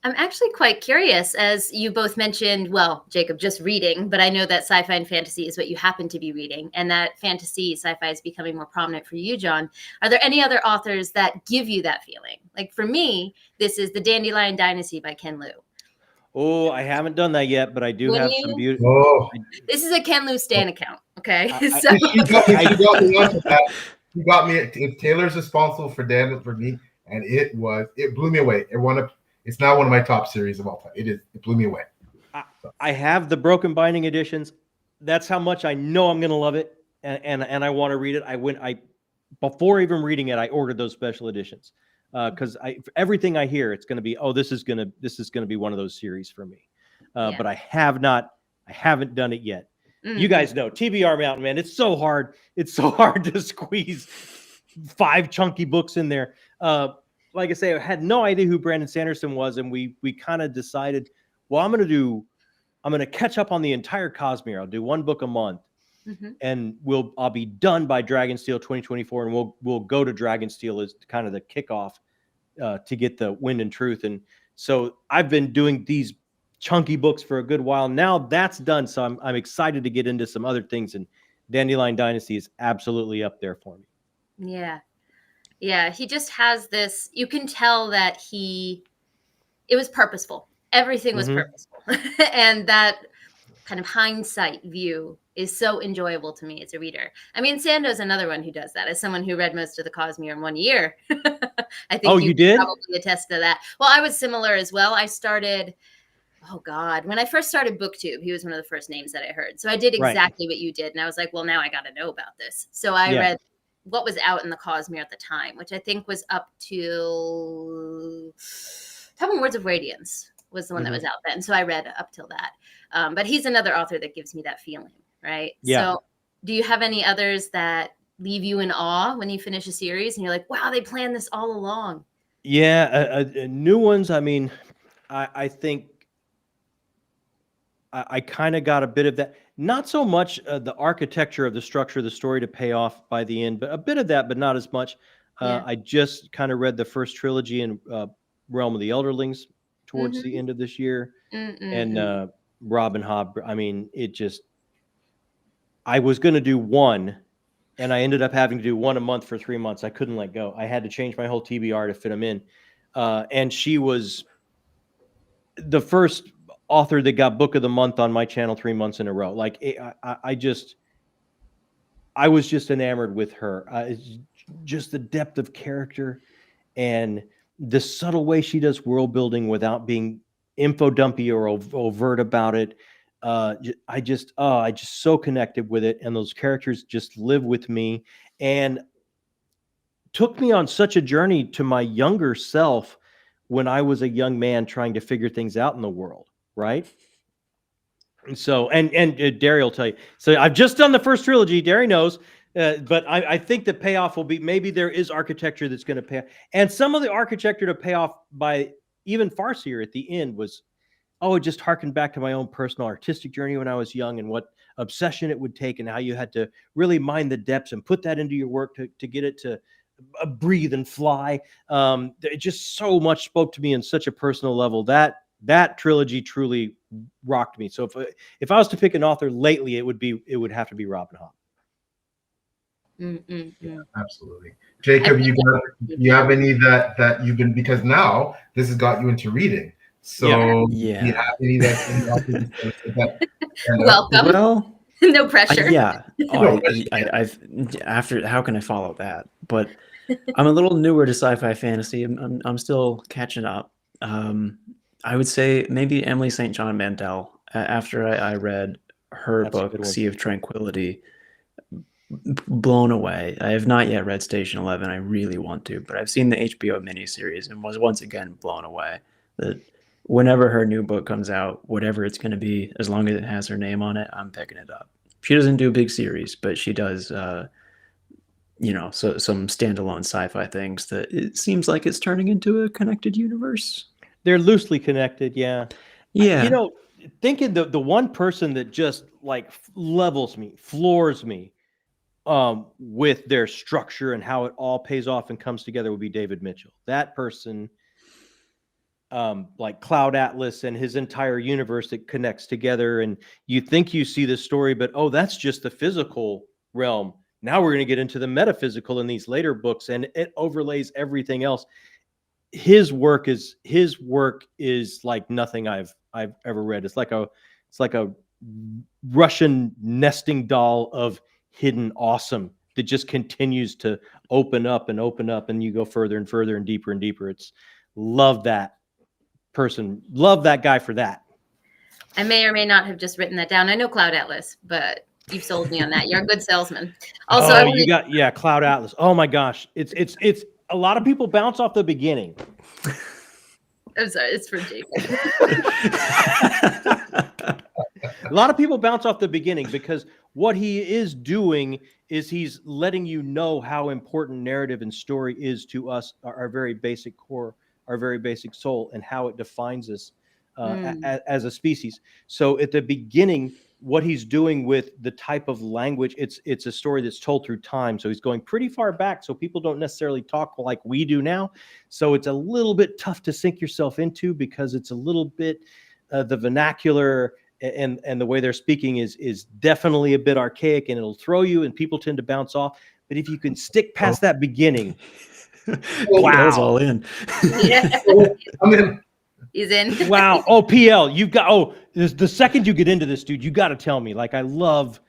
A: I'm actually quite curious, as you both mentioned, well, Jacob, just reading, but I know that sci-fi and fantasy is what you happen to be reading, and that fantasy, sci-fi is becoming more prominent for you, John. Are there any other authors that give you that feeling? Like for me, this is The Dandelion Dynasty by Ken Liu.
C: Oh, I haven't done that yet, but I do have some beautiful.
D: Oh.
A: This is a Ken Liu Stan account, okay?
D: You got me onto that. You got me. If Taylor's responsible for Dan for me, and it blew me away. It's now one of my top series of all time. It blew me away.
C: I have the broken binding editions. That's how much I know I'm going to love it, and I want to read it. Before even reading it, I ordered those special editions because everything I hear, it's going to be, oh, this is going to be one of those series for me. But I haven't done it yet. Mm-hmm. You guys know TBR Mountain, man. It's so hard. It's so hard to squeeze 5 chunky books in there. Like I say, I had no idea who Brandon Sanderson was, and we kind of decided, well, I'm going to catch up on the entire Cosmere. I'll do 1 book a month, and I'll be done by Dragonsteel 2024, and we'll go to Dragonsteel as kind of the kickoff to get the Wind and Truth. And so I've been doing these chunky books for a good while. Now that's done, so I'm excited to get into some other things, and Dandelion Dynasty is absolutely up there for me.
A: Yeah, he just has this, you can tell that it was purposeful. Everything was purposeful. And that kind of hindsight view is so enjoyable to me as a reader. I mean, Sando's another one who does that. As someone who read most of the Cosmere in 1 year, I think
C: you did
A: probably attest to that. Well, I was similar as well. I started, when I first started BookTube, he was one of the first names that I heard. So I did exactly what you did. And I was like, well, now I got to know about this. So I read what was out in the Cosmere at the time, which I think was up to 10 Words of Radiance was the one that was out then. So I read up till that. But he's another author that gives me that feeling, right? Yeah. So do you have any others that leave you in awe when you finish a series and you're like, wow, they planned this all along?
C: Yeah, new ones. I mean, I think I kind of got a bit of that. Not so much the architecture of the structure of the story to pay off by the end, but a bit of that, but not as much. I just kind of read the first trilogy in Realm of the Elderlings towards the end of this year. And Robin Hobb, I mean, I was going to do 1, and I ended up having to do 1 a month for 3 months. I couldn't let go. I had to change my whole TBR to fit them in. And she was the first author that got Book of the Month on my channel 3 months in a row. Like I was just enamored with her. Just the depth of character and the subtle way she does world building without being info dumpy or overt about it. I just so connected with it, and those characters just live with me and took me on such a journey to my younger self when I was a young man trying to figure things out in the world. Right. And so, and Derry will tell you. So I've just done the first trilogy. Derry knows, but I think the payoff will be, maybe there is architecture that's going to pay off. And some of the architecture to pay off by even Farseer at the end was, it just harkened back to my own personal artistic journey when I was young and what obsession it would take and how you had to really mind the depths and put that into your work to get it to breathe and fly. It just so much spoke to me in such a personal level. That trilogy truly rocked me. So if I was to pick an author lately, it would have to be Robin Hobb.
D: Yeah, absolutely. Jacob, you have any that you've been, because now this has got you into reading. So do you have any that
A: welcome.
B: Well,
A: no pressure.
B: I've after, how can I follow that? But I'm a little newer to sci-fi fantasy. I'm still catching up. I would say maybe Emily St. John Mandel. After I read her book, Sea of Tranquility, blown away. I have not yet read Station 11. I really want to, but I've seen the HBO miniseries and was once again blown away that whenever her new book comes out, whatever it's going to be, as long as it has her name on it, I'm picking it up. She doesn't do big series, but she does, so some standalone sci-fi things that it seems like it's turning into a connected universe.
C: They're loosely connected, yeah.
B: Yeah.
C: Thinking the one person that just like levels me, floors me, with their structure and how it all pays off and comes together would be David Mitchell. That person, like Cloud Atlas and his entire universe that connects together, and you think you see the story, but that's just the physical realm. Now we're going to get into the metaphysical in these later books, and it overlays everything else. His work is like nothing I've ever read. It's like a Russian nesting doll of hidden awesome that just continues to open up, and you go further and further and deeper and deeper. It's love that person, love that guy for that.
A: I may or may not have just written that down. I know Cloud Atlas, but you've sold me on that. You're a good salesman. Also,
C: Cloud Atlas. Oh my gosh, it's a lot of people bounce off the beginning.
A: I'm sorry, it's for Jacob.
C: A lot of people bounce off the beginning because what he is doing is he's letting you know how important narrative and story is to us, our very basic core, our very basic soul, and how it defines us as a species. So at the beginning, what he's doing with the type of language, it's a story that's told through time. So he's going pretty far back, so people don't necessarily talk like we do now. So it's a little bit tough to sink yourself into because it's a little bit the vernacular and the way they're speaking is definitely a bit archaic, and it'll throw you, and people tend to bounce off. But if you can stick past that beginning,
B: wow, all in.
A: Yeah.
D: I'm in.
A: He's in.
C: Wow. Oh, PL, you've got. The second you get into this, dude, you got to tell me. Like, I love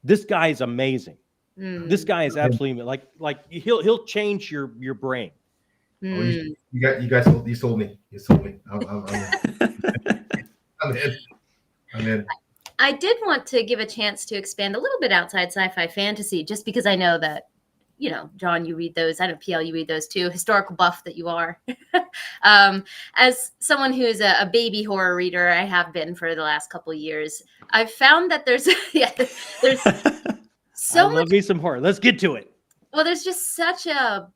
C: this guy. Is amazing. This guy is absolutely like he'll change your brain.
D: You sold me. You sold me. I'm in.
A: I did want to give a chance to expand a little bit outside sci-fi fantasy, just because I know that, John, you read those. I know, PL, you read those too. Historical buff that you are. As someone who is a baby horror reader, I have been for the last couple of years. I've found that there's so much.
C: Love me some horror. Let's get to it.
A: Well, there's just such a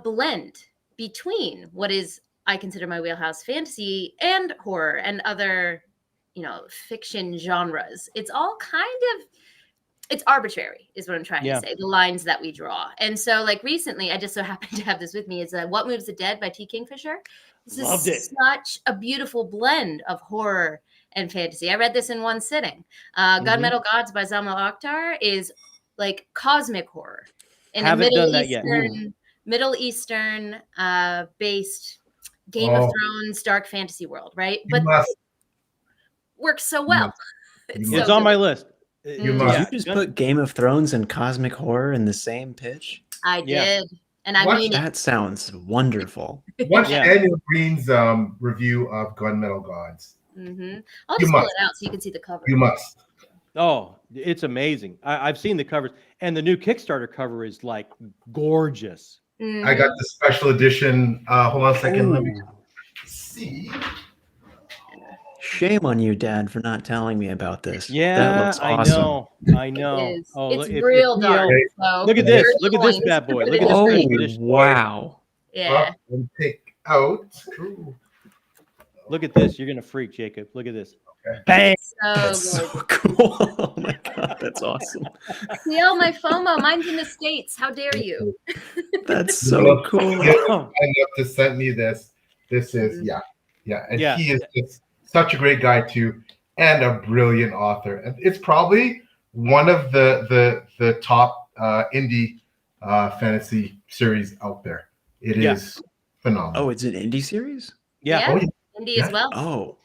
A: blend between what is, I consider, my wheelhouse, fantasy and horror and other, fiction genres. It's all it's arbitrary is what I'm trying to say, the lines that we draw. And so, like, recently, I just so happened to have this with me, is What Moves the Dead by T. Kingfisher. This is such a beautiful blend of horror and fantasy. I read this in one sitting. Gunmetal Gods by Zamal Akhtar is like cosmic horror in a Middle Eastern based Game of Thrones dark fantasy world, right? But works so well.
C: It's on my list.
B: Did you just put Game of Thrones and cosmic horror in the same pitch?
A: I did. And I mean,
B: that sounds wonderful.
D: Watch Daniel Green's review of Gunmetal Gods.
A: I'll just pull it out so you can see the cover.
D: You must.
C: Oh, it's amazing. I've seen the covers, and the new Kickstarter cover is like gorgeous.
D: I got the special edition. Hold on a second. Let me see.
B: Shame on you, Dad, for not telling me about this.
C: Yeah,
B: that looks awesome.
C: I know.
A: It's real dark. So
C: look at this. Look at this bad boy. Look at this.
B: Wow.
A: Yeah.
D: And pick out.
C: Look at this. You're gonna freak, Jacob. Look at this.
D: Okay.
C: Bang.
B: That's so cool. Oh my God, that's awesome.
A: PL, my FOMO. Mine's in the States. How dare you?
B: That's so cool.
D: I have to send me this. This is and he is just such a great guy too, and a brilliant author. And it's probably one of the top indie fantasy series out there. It is phenomenal.
B: Oh, it's an indie series?
A: Yeah. Indie as well.
B: Oh.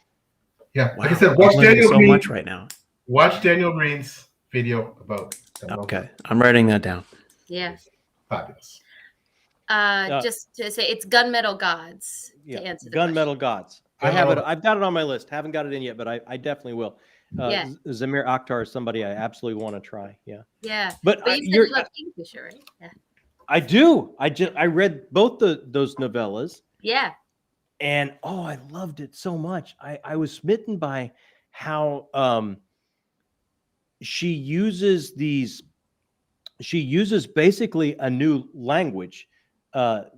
D: Yeah.
B: Wow.
D: Like I said, watch Daniel
B: so
D: Green,
B: much right now.
D: Watch Daniel Green's video about
B: Okay. I'm writing that down.
A: Yeah.
D: Fabulous.
A: Just to say, it's Gunmetal Gods. To answer the
C: Gunmetal Gods. I have it. I've got it on my list. Haven't got it in yet, but I definitely will. Zamir Akhtar is somebody I absolutely want to try. Yeah.
A: Yeah.
C: But
A: you said you love Kingfisher, right? Yeah.
C: I do. I read both those novellas.
A: Yeah.
C: And I loved it so much. I was smitten by how she uses basically a new language to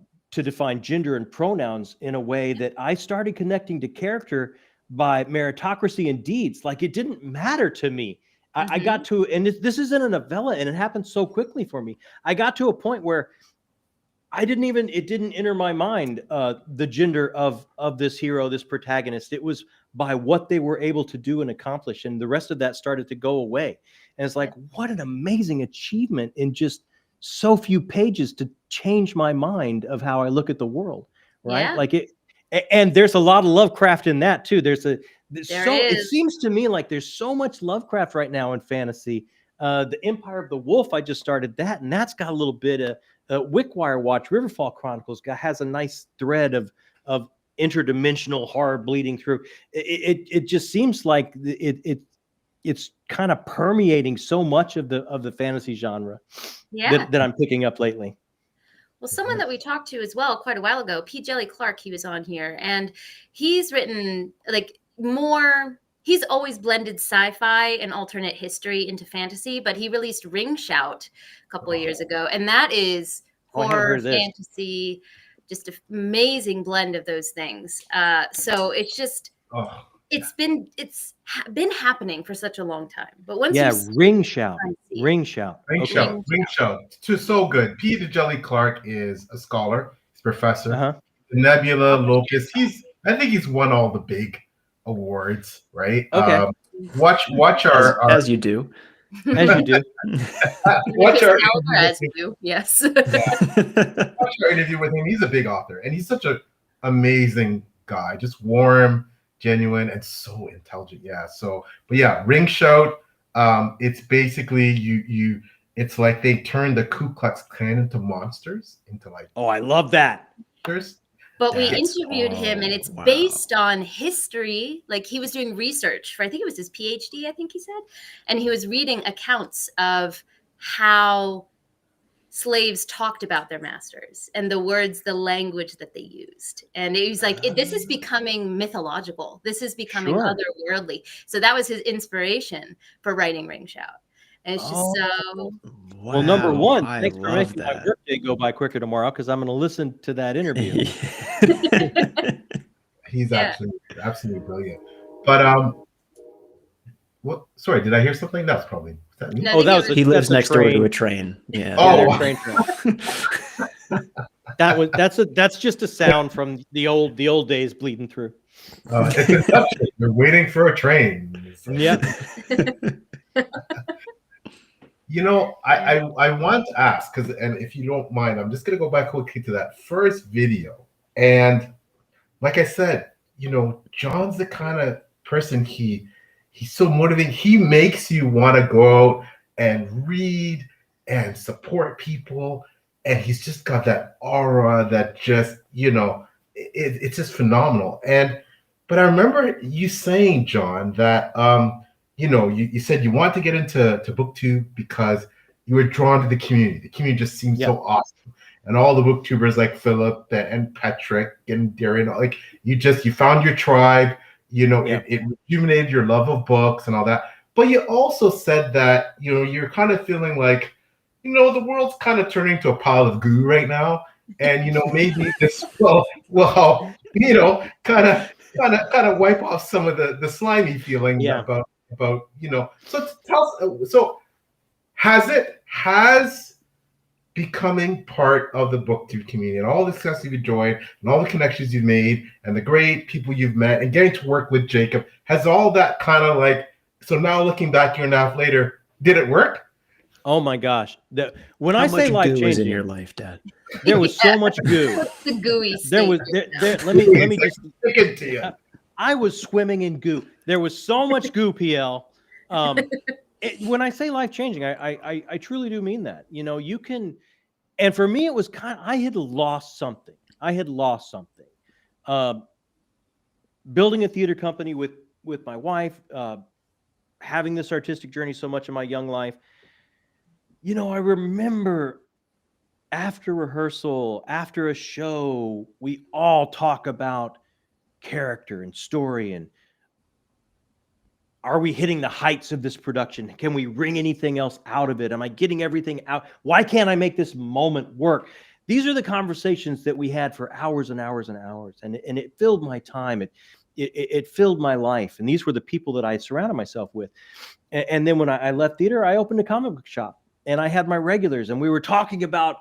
C: define gender and pronouns in a way that I started connecting to character by meritocracy and deeds. Like, it didn't matter to me. I got to, and this isn't a novella, and it happened so quickly for me. I got to a point where it didn't enter my mind the gender of this hero, this protagonist. It was by what they were able to do and accomplish, and the rest of that started to go away. And it's like, what an amazing achievement in just so few pages to change my mind of how I look at the world, right? Yeah. Like it, and there's a lot of Lovecraft in that too. It seems to me like there's so much Lovecraft right now in fantasy. The Empire of the Wolf, I just started that, and that's got a little bit of Wickwire Watch, Riverfall Chronicles has a nice thread of interdimensional horror bleeding through. It just seems like it's kind of permeating so much of the fantasy genre that I'm picking up lately.
A: Well, someone that we talked to as well quite a while ago, P. Jelly Clark, he was on here, and he's written like more. He's always blended sci-fi and alternate history into fantasy, but he released Ring Shout a couple of years ago, and that is horror, fantasy, just an amazing blend of those things. So it's just it's been happening for such a long time. But once
C: Ring Shout.
D: So good. Peter Jelly Clark is a scholar, he's a professor. Nebula, Locust. I think he's won all the big awards, right?
C: Okay.
D: Watch our
B: as you do.
C: As you do.
D: Watch our
A: yes.
D: Watch our interview with him. He's a big author, and he's such an amazing guy. Just warm, genuine, and so intelligent. Yeah. Ring Shout. It's basically you. It's like they turned the Ku Klux Klan into monsters.
C: I love that.
D: Monsters.
A: But we interviewed him, and it's based on history. Like, he was doing research for, I think it was his PhD, I think he said. And he was reading accounts of how slaves talked about their masters and the words, the language that they used. And he was like, this is becoming mythological. This is becoming otherworldly. So that was his inspiration for writing Ring Shout. And it's just so...
C: Well, number one, thanks for making my birthday go by quicker tomorrow, because I'm going to listen to that interview.
D: He's absolutely brilliant. But sorry, did I hear something? That's probably... Was that me?
A: No,
B: he lives next door to a train. Yeah.
C: Train. That's just a sound from the old days bleeding through.
D: It's Inception. You're waiting for a train.
C: Yeah.
D: I want to ask, and if you don't mind, I'm just going to go back quickly to that first video. And like I said, John's the kind of person, he's so motivating. He makes you want to go out and read and support people. And he's just got that aura that just, it's just phenomenal. But I remember you saying, John, that, you said you want to get into BookTube because you were drawn to the community. The community just seemed so awesome. And all the BookTubers like Philip and Patrick and Darian, like you found your tribe, it rejuvenated your love of books and all that. But you also said that, you're kind of feeling like, the world's kind of turning to a pile of goo right now. And, maybe this will kind of wipe off some of the slimy feelings about so tell us, so has becoming part of the BookTube community and all the success you've enjoyed and all the connections you've made and the great people you've met and getting to work with Jacob, has all that kind of like, so now looking back a year and a half later, did it work?
C: Oh my gosh. When I say life changing
B: in your life, Dad,
C: there was so much goo.
A: The gooey state.
C: Let me just
D: stick it to you.
C: I was swimming in goo. There was so much goo, PL. When I say life-changing, I truly do mean that. You can, and for me, it was I had lost something. Building a theater company with my wife, having this artistic journey so much in my young life, you know, I remember after rehearsal, after a show, we all talk about character and story and are we hitting the heights of this production? Can we wring anything else out of it? Am I getting everything out? Why can't I make this moment work? These are the conversations that we had for hours and hours and hours. And it filled my time. It filled my life. And these were the people that I surrounded myself with. And then when I left theater, I opened a comic book shop and I had my regulars and we were talking about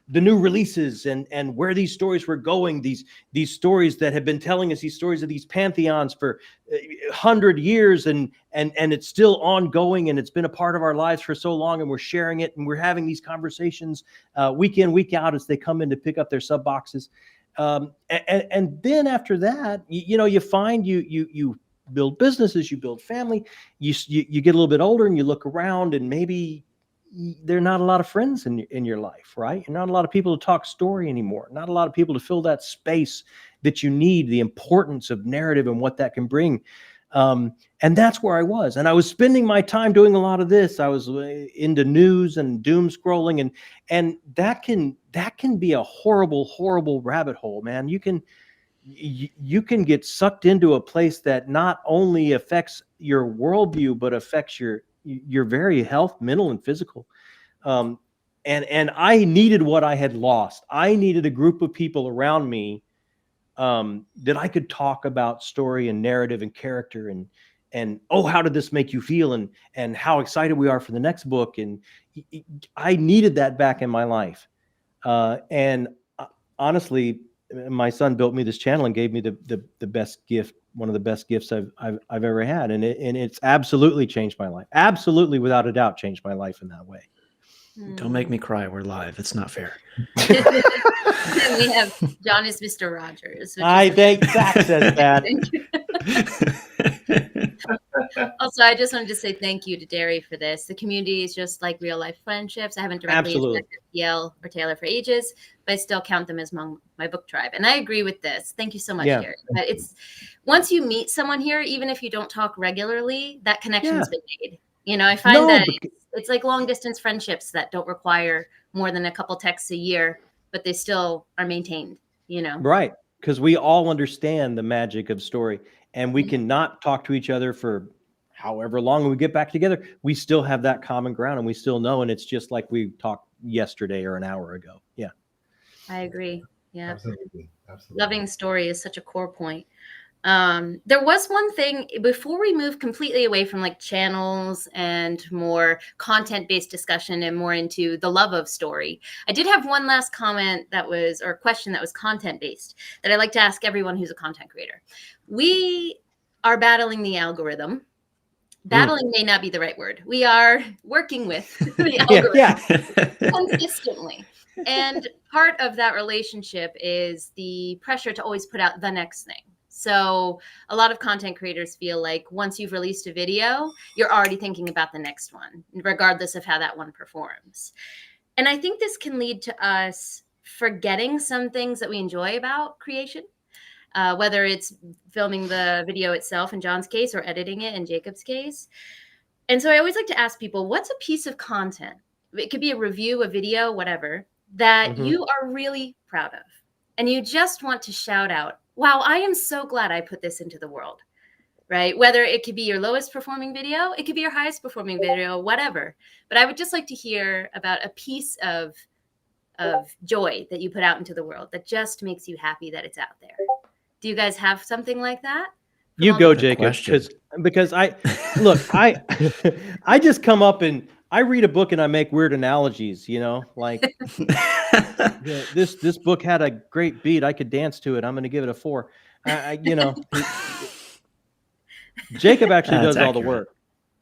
C: the new releases and where these stories were going, these stories that have been telling us these stories of these pantheons for 100 years and it's still ongoing and it's been a part of our lives for so long and we're sharing it and we're having these conversations week in, week out as they come in to pick up their sub boxes. And then after that, you know, you find you build businesses, you build family, you get a little bit older and you look around and maybe there are not a lot of friends in your life, right? Not a lot of people to talk story anymore. Not a lot of people to fill that space that you need, the importance of narrative and what that can bring. And that's where I was. And I was spending my time doing a lot of this. I was into news and doom scrolling and that can be a horrible, horrible rabbit hole, man. You can get sucked into a place that not only affects your worldview, but affects your very health, mental and physical. And I needed what I had lost. I needed a group of people around me that I could talk about story and narrative and character and oh, how did this make you feel? And how excited we are for the next book. And I needed that back in my life. And honestly, my son built me this channel and gave me the best gift, one of the best gifts I've ever had. And it's absolutely changed my life. Absolutely, without a doubt, changed my life in that way.
B: Don't make me cry. We're live. It's not fair.
A: We have John is Mr. Rogers.
C: I think Zach says that.
A: Also, I just wanted to say thank you to Derry for this. The community is just like real life friendships. I haven't directly interacted with Yale or Taylor for ages, but I still count them as among my book tribe. And I agree with this. Thank you so much, Derry. But it's once you meet someone here, even if you don't talk regularly, that connection's been made. You know, I find that it's like long distance friendships that don't require more than a couple texts a year, but they still are maintained, you know?
C: Right. Because we all understand the magic of story and we cannot talk to each other for however long we get back together. We still have that common ground and we still know. And it's just like we talked yesterday or an hour ago. Yeah.
A: I agree. Yeah.
D: Absolutely.
A: Loving story is such a core point. There was one thing before we move completely away from like channels and more content-based discussion and more into the love of story. I did have one last comment or question that was content-based that I like to ask everyone who's a content creator. We are battling the algorithm. Battling may not be the right word. We are working with the algorithm consistently. And part of that relationship is the pressure to always put out the next thing. So a lot of content creators feel like once you've released a video, you're already thinking about the next one, regardless of how that one performs. And I think this can lead to us forgetting some things that we enjoy about creation, whether it's filming the video itself in John's case or editing it in Jacob's case. And so I always like to ask people, what's a piece of content? It could be a review, a video, whatever, that you are really proud of. And you just want to shout out, wow, I am so glad I put this into the world, right? Whether it could be your lowest performing video, it could be your highest performing video, whatever. But I would just like to hear about a piece of joy that you put out into the world that just makes you happy that it's out there. Do you guys have something like that?
C: You go, Jacob, because I just come up and I read a book and I make weird analogies, you know, like this book had a great beat. I could dance to it. I'm going to give it a 4. You know, Jacob actually does all the work.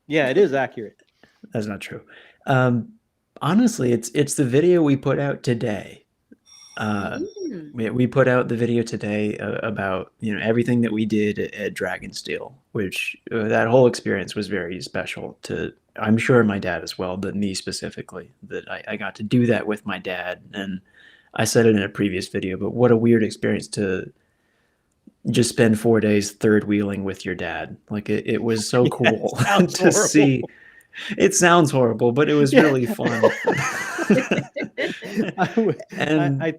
C: Yeah, it is accurate.
B: That's not true. Honestly, it's the video we put out today. We put out the video today about, you know, everything that we did at Dragonsteel, which that whole experience was very special to, I'm sure, my dad as well, but me specifically, that I got to do that with my dad. And I said it in a previous video, but what a weird experience to just spend 4 days third wheeling with your dad. Like it was so cool to see. It sounds horrible, but it was really fun.
C: I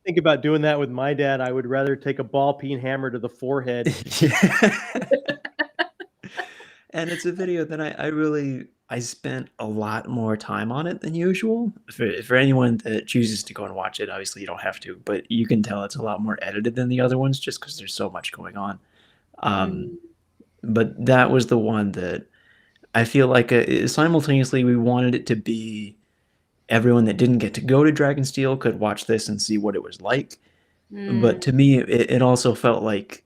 C: think about doing that with my dad. I would rather take a ball peen hammer to the forehead.
B: And it's a video that I spent a lot more time on it than usual. For anyone that chooses to go and watch it, obviously you don't have to, but you can tell it's a lot more edited than the other ones just because there's so much going on. But that was the one that I feel like simultaneously we wanted it to be everyone that didn't get to go to Dragonsteel could watch this and see what it was like. But to me, it also felt like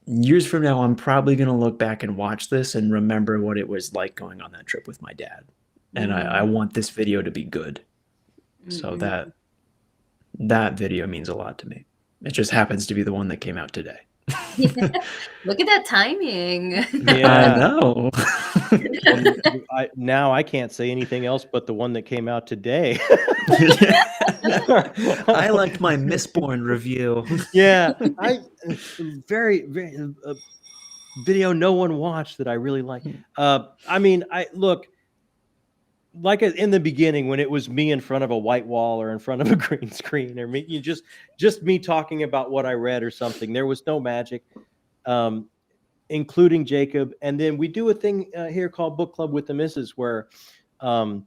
B: years from now, I'm probably going to look back and watch this and remember what it was like going on that trip with my dad. And I want this video to be good. So that video means a lot to me. It just happens to be the one that came out today.
A: Look at that timing.
B: Yeah, I know.
C: Now I can't say anything else but the one that came out today.
B: I liked my Mistborn review.
C: Yeah, very video no one watched that I really like. I mean, look, like in the beginning when it was me in front of a white wall or in front of a green screen, or me, just me talking about what I read or something. There was no magic, including Jacob. And then we do a thing here called Book Club with the Missus, where once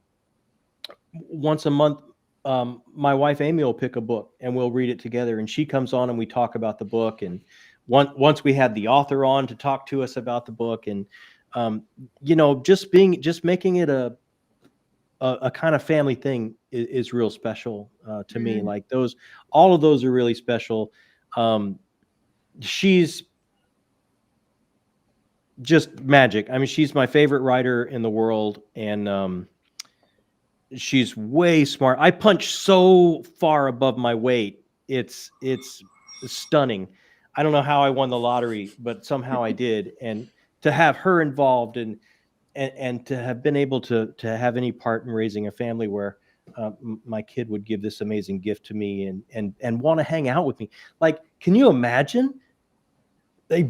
C: a month, my wife Amy will pick a book and we'll read it together. And she comes on and we talk about the book. And once we had the author on to talk to us about the book, and just making it a kind of family thing is real special to me. Like all of those are really special. She's just magic. I mean, she's my favorite writer in the world, and she's way smart. I punch so far above my weight. It's stunning. I don't know how I won the lottery, but somehow I did. And to have her involved and to have been able to have any part in raising a family where my kid would give this amazing gift to me and want to hang out with me. Like, can you imagine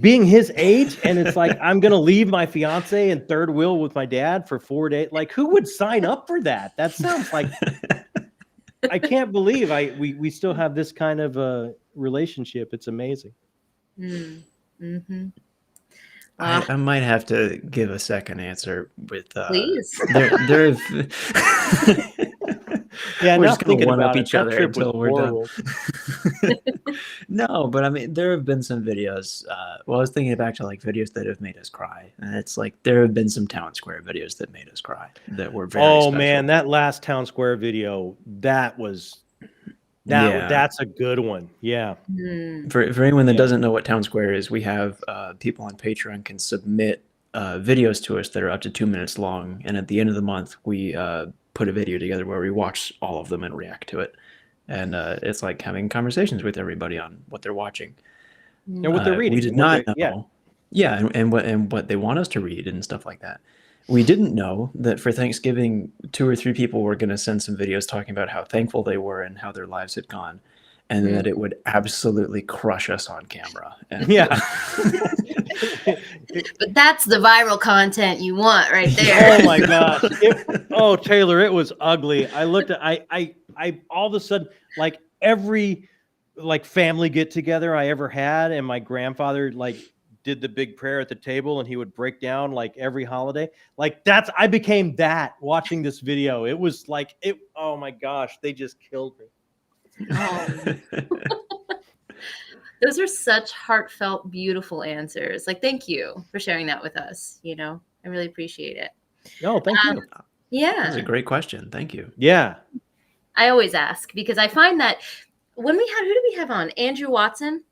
C: being his age? And it's like, I'm going to leave my fiance and third wheel with my dad for 4 days. Like, who would sign up for that? That sounds like, I can't believe we still have this kind of a relationship. It's amazing.
A: Mm-hmm.
B: I might have to give a second answer with
A: please.
B: There
C: yeah,
B: we're
C: not
B: just going to one up
C: about
B: each other until we're
C: horrible.
B: done. No, but I mean, there have been some videos. Well, I was thinking back to like videos that have made us cry, and it's like there have been some Town Square videos that made us cry that were very.
C: Oh
B: special.
C: Man, that last Town Square video, that's a good one. Yeah.
B: For anyone that doesn't know what Town Square is, we have people on Patreon can submit videos to us that are up to 2 minutes long, and at the end of the month, we put a video together where we watch all of them and react to it. And it's like having conversations with everybody on what they're watching
C: and what they're reading.
B: We did not know, and what they want us to read and stuff like that. We didn't know that for Thanksgiving, 2 or 3 people were going to send some videos talking about how thankful they were and how their lives had gone, and that it would absolutely crush us on camera. And,
A: but that's the viral content you want right there.
C: Oh my gosh. Taylor, it was ugly. I looked at, I all of a sudden, like every family get together I ever had, and my grandfather did the big prayer at the table, and he would break down like every holiday. Like I became that watching this video. It was like oh my gosh, they just killed me.
A: Oh. Those are such heartfelt, beautiful answers. Like, thank you for sharing that with us. I really appreciate it.
C: No, thank you.
A: Yeah.
B: That's a great question. Thank you.
C: Yeah.
A: I always ask because I find that when who did we have on? Andrew Watson.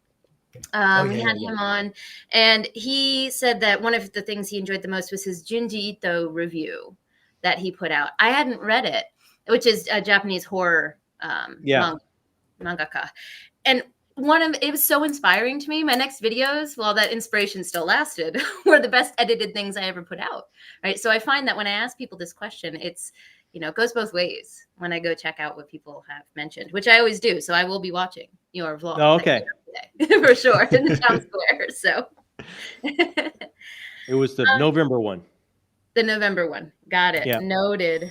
A: We had him on, and he said that one of the things he enjoyed the most was his Junji Ito review that he put out. I hadn't read it, which is a Japanese horror mangaka. And it was so inspiring to me. My next videos, while that inspiration still lasted, were the best edited things I ever put out. Right. So I find that when I ask people this question, it's it goes both ways when I go check out what people have mentioned, which I always do. So I will be watching your vlog.
C: Oh, okay.
A: Today, for sure, in the town square. So
C: it was the November one.
A: The November one. Got it. Yeah. Noted.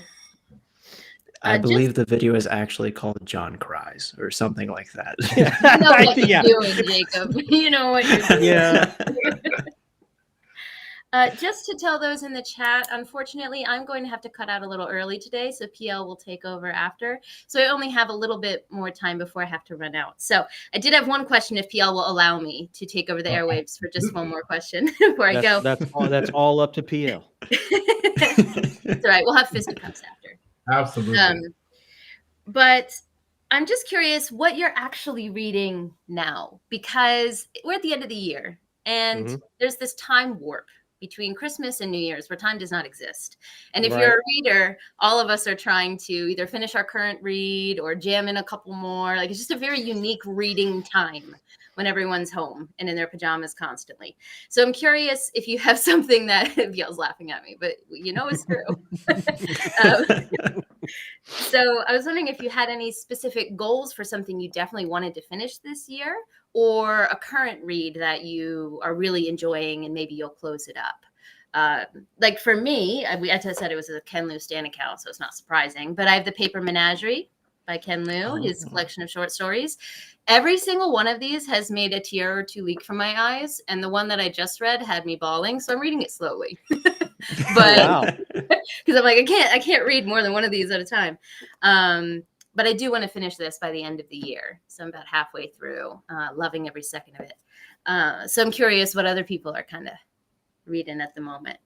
B: I believe the video is actually called John Cries or something like that.
A: You know what you're doing, Jacob. You know what you're doing.
C: Yeah.
A: Just to tell those in the chat, unfortunately, I'm going to have to cut out a little early today, so PL will take over after. So I only have a little bit more time before I have to run out. So I did have one question, if PL will allow me to take over the airwaves for just one more question before I go.
C: That's all up to PL.
A: It's all right. We'll have fisticuffs after.
D: Absolutely.
A: But I'm just curious what you're actually reading now, because we're at the end of the year and there's this time warp between Christmas and New Year's where time does not exist. And if you're a reader, all of us are trying to either finish our current read or jam in a couple more. Like, it's just a very unique reading time when everyone's home and in their pajamas constantly. So I'm curious if you have something that Bjell's laughing at me, but it's true. So I was wondering if you had any specific goals for something you definitely wanted to finish this year, or a current read that you are really enjoying and maybe you'll close it up. Like for me, as I said, it was a Ken Liu Stan account, so it's not surprising, but I have The Paper Menagerie by Ken Liu, his collection of short stories. Every single one of these has made a tear or two leak from my eyes, and the one that I just read had me bawling, so I'm reading it slowly. But because I'm like, I can't read more than one of these at a time. But I do want to finish this by the end of the year, so I'm about halfway through, loving every second of it. So I'm curious what other people are kind of reading at the moment.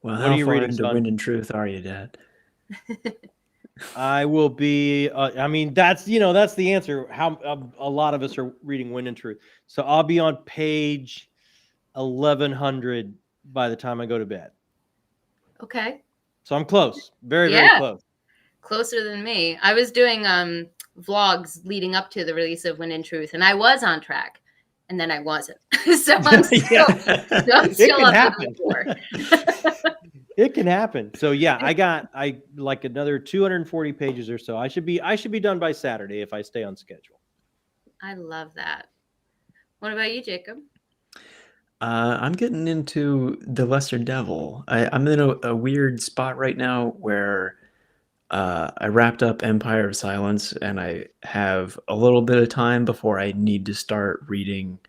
B: Well, how far into Wind and Truth are you, Dad?
C: I will be. I mean, that's the answer. How a lot of us are reading Wind and Truth. So I'll be on page 1100 by the time I go to bed.
A: Okay.
C: So I'm close. Very close.
A: Closer than me. I was doing vlogs leading up to the release of Wind and Truth, and I was on track, and then I wasn't. So I'm still, up to the
C: It can happen. So yeah, I like another 240 pages or so. I should be done by Saturday if I stay on schedule.
A: I love that. What about you, Jacob?
B: I'm getting into The Lesser Devil. I'm in a weird spot right now where I wrapped up Empire of Silence, and I have a little bit of time before I need to start reading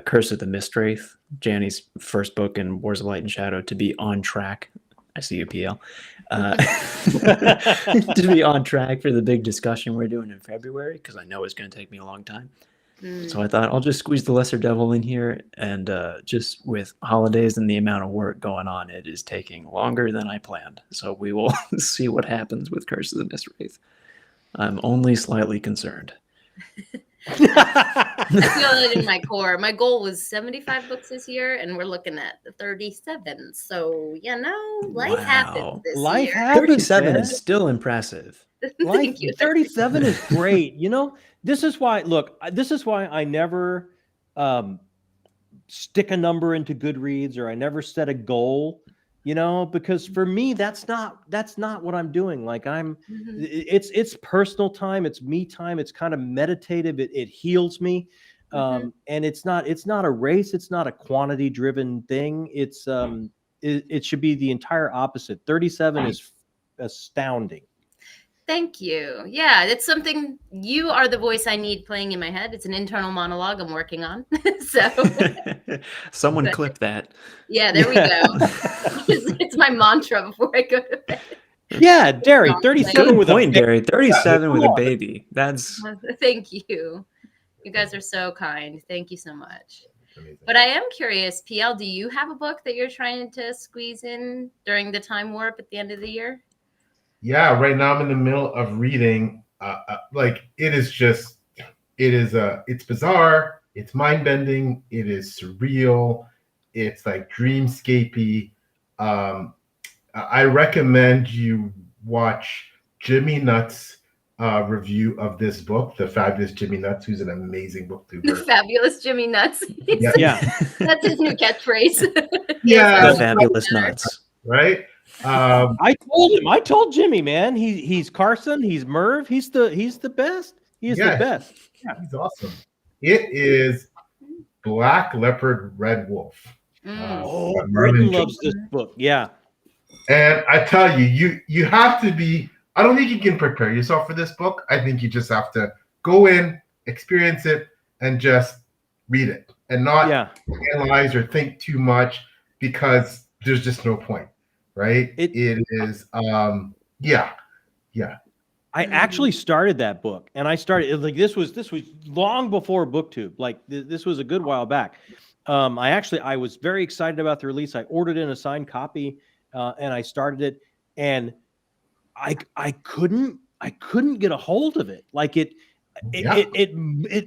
B: Curse of the Mistwraith, Janny's first book in Wars of Light and Shadow, to be on track. I see you, PL. To be on track for the big discussion we're doing in February, because I know it's going to take me a long time. So I thought I'll just squeeze The Lesser Devil in here, and just with holidays and the amount of work going on, it is taking longer than I planned. So we will see what happens with Curse of the Mistwraith. I'm only slightly concerned.
A: I feel it in my core. My goal was 75 books this year, and we're looking at 37. So, life happens this year.
B: 37 is still impressive.
A: Thank you.
C: 37 is great. This is why I never stick a number into Goodreads, or I never set a goal, because for me, that's not what I'm doing. Like it's personal time. It's me time. It's kind of meditative. It heals me. And it's not a race. It's not a quantity driven thing. It's it should be the entire opposite. 37 is astounding.
A: Thank you. Yeah, it's something, you are the voice I need playing in my head. It's an internal monologue I'm working on.
B: Someone clip that.
A: Yeah, there we go. It's my mantra before I go to bed.
C: Yeah, Derry, 37 with a baby.
B: Derry, 37 with a baby. That's.
A: Thank you. You guys are so kind. Thank you so much. But I am curious, PL, do you have a book that you're trying to squeeze in during the time warp at the end of the year?
D: Yeah, right now I'm in the middle of reading. It's bizarre. It's mind bending. It is surreal. It's like dreamscapey. I recommend you watch Jimmy Nutt's review of this book, The Fabulous Jimmy Nuts, who's an amazing booktuber.
A: The Fabulous Jimmy Nuts.
C: Yeah.
A: That's his new catchphrase.
B: The Fabulous Nuts.
D: Right?
C: I told Jimmy, man, he's Carson, he's Merv, he's the best. He is the best.
D: Yeah, he's awesome. It is Black Leopard, Red Wolf.
C: Britain loves this book. Yeah.
D: And I tell you, you have to be, I don't think you can prepare yourself for this book. I think you just have to go in, experience it, and just read it and not analyze or think too much, because there's just no point, right? It is, yeah.
C: I actually started that book, and I started like this was long before BookTube. Like this was a good while back. I was very excited about the release. I ordered in a signed copy, and I started it, and I couldn't get a hold of it. Like it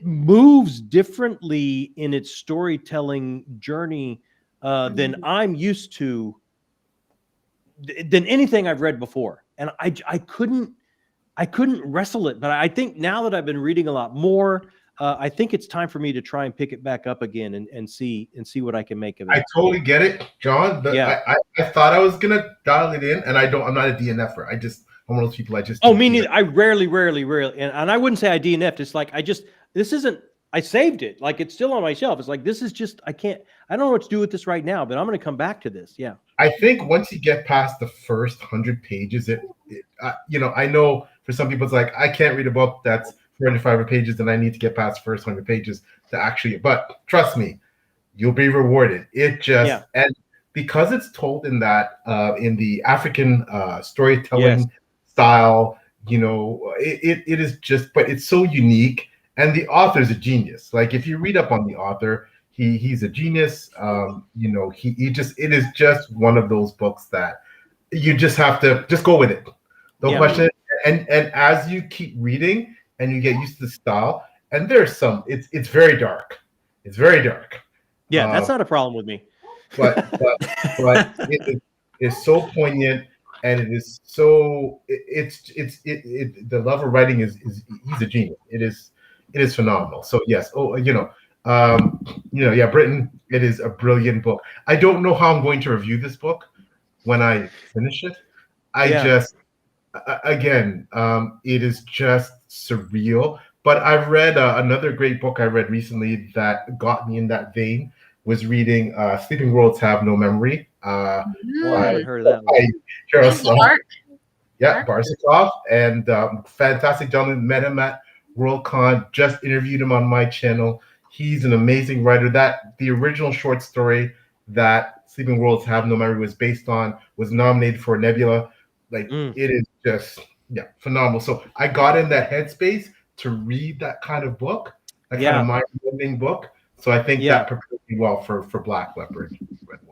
C: moves differently in its storytelling journey than I'm used to, than anything I've read before, and I couldn't wrestle it. But I think now that I've been reading a lot more, I think it's time for me to try and pick it back up again and see what I can make of it.
D: I totally get it, John. I thought I was gonna dial it in, and I'm not a DNFer. I'm one of those people.
C: Me neither. I rarely, and I wouldn't say I DNF'd. It's like I saved it. Like it's still on my shelf. It's like this is just I don't know what to do with this right now, but I'm going to come back to this. Yeah.
D: I think once you get past the first 100 pages, I know for some people it's like I can't read a book that's 400 pages, and I need to get past the first 100 pages to actually. But trust me, you'll be rewarded. And because it's told in that in the African storytelling style, it is just. But it's so unique, and the author's a genius. Like if you read up on the author, he's a genius. It is just one of those books that you just have to just go with it. Don't question it. And as you keep reading and you get used to the style, and there's it's very dark. It's very dark.
C: Yeah, that's not a problem with me.
D: But it is so poignant, and it is so the love of writing is he's a genius. It is phenomenal. So yes, Britain, it is a brilliant book. I don't know how I'm going to review this book when I finish it. It is just surreal. But I've read another great book I read recently that got me in that vein. Was reading Sleeping Worlds Have No Memory.
C: I haven't heard of that one.
D: Barsikoff, and fantastic gentleman. Met him at Worldcon. Just interviewed him on my channel. He's an amazing writer. The original short story that Sleeping Worlds Have No Memory was based on was nominated for a Nebula. It is just phenomenal. So I got in that headspace to read that kind of book, kind of mind-bending book. So I think that prepared me well for Black Leopard.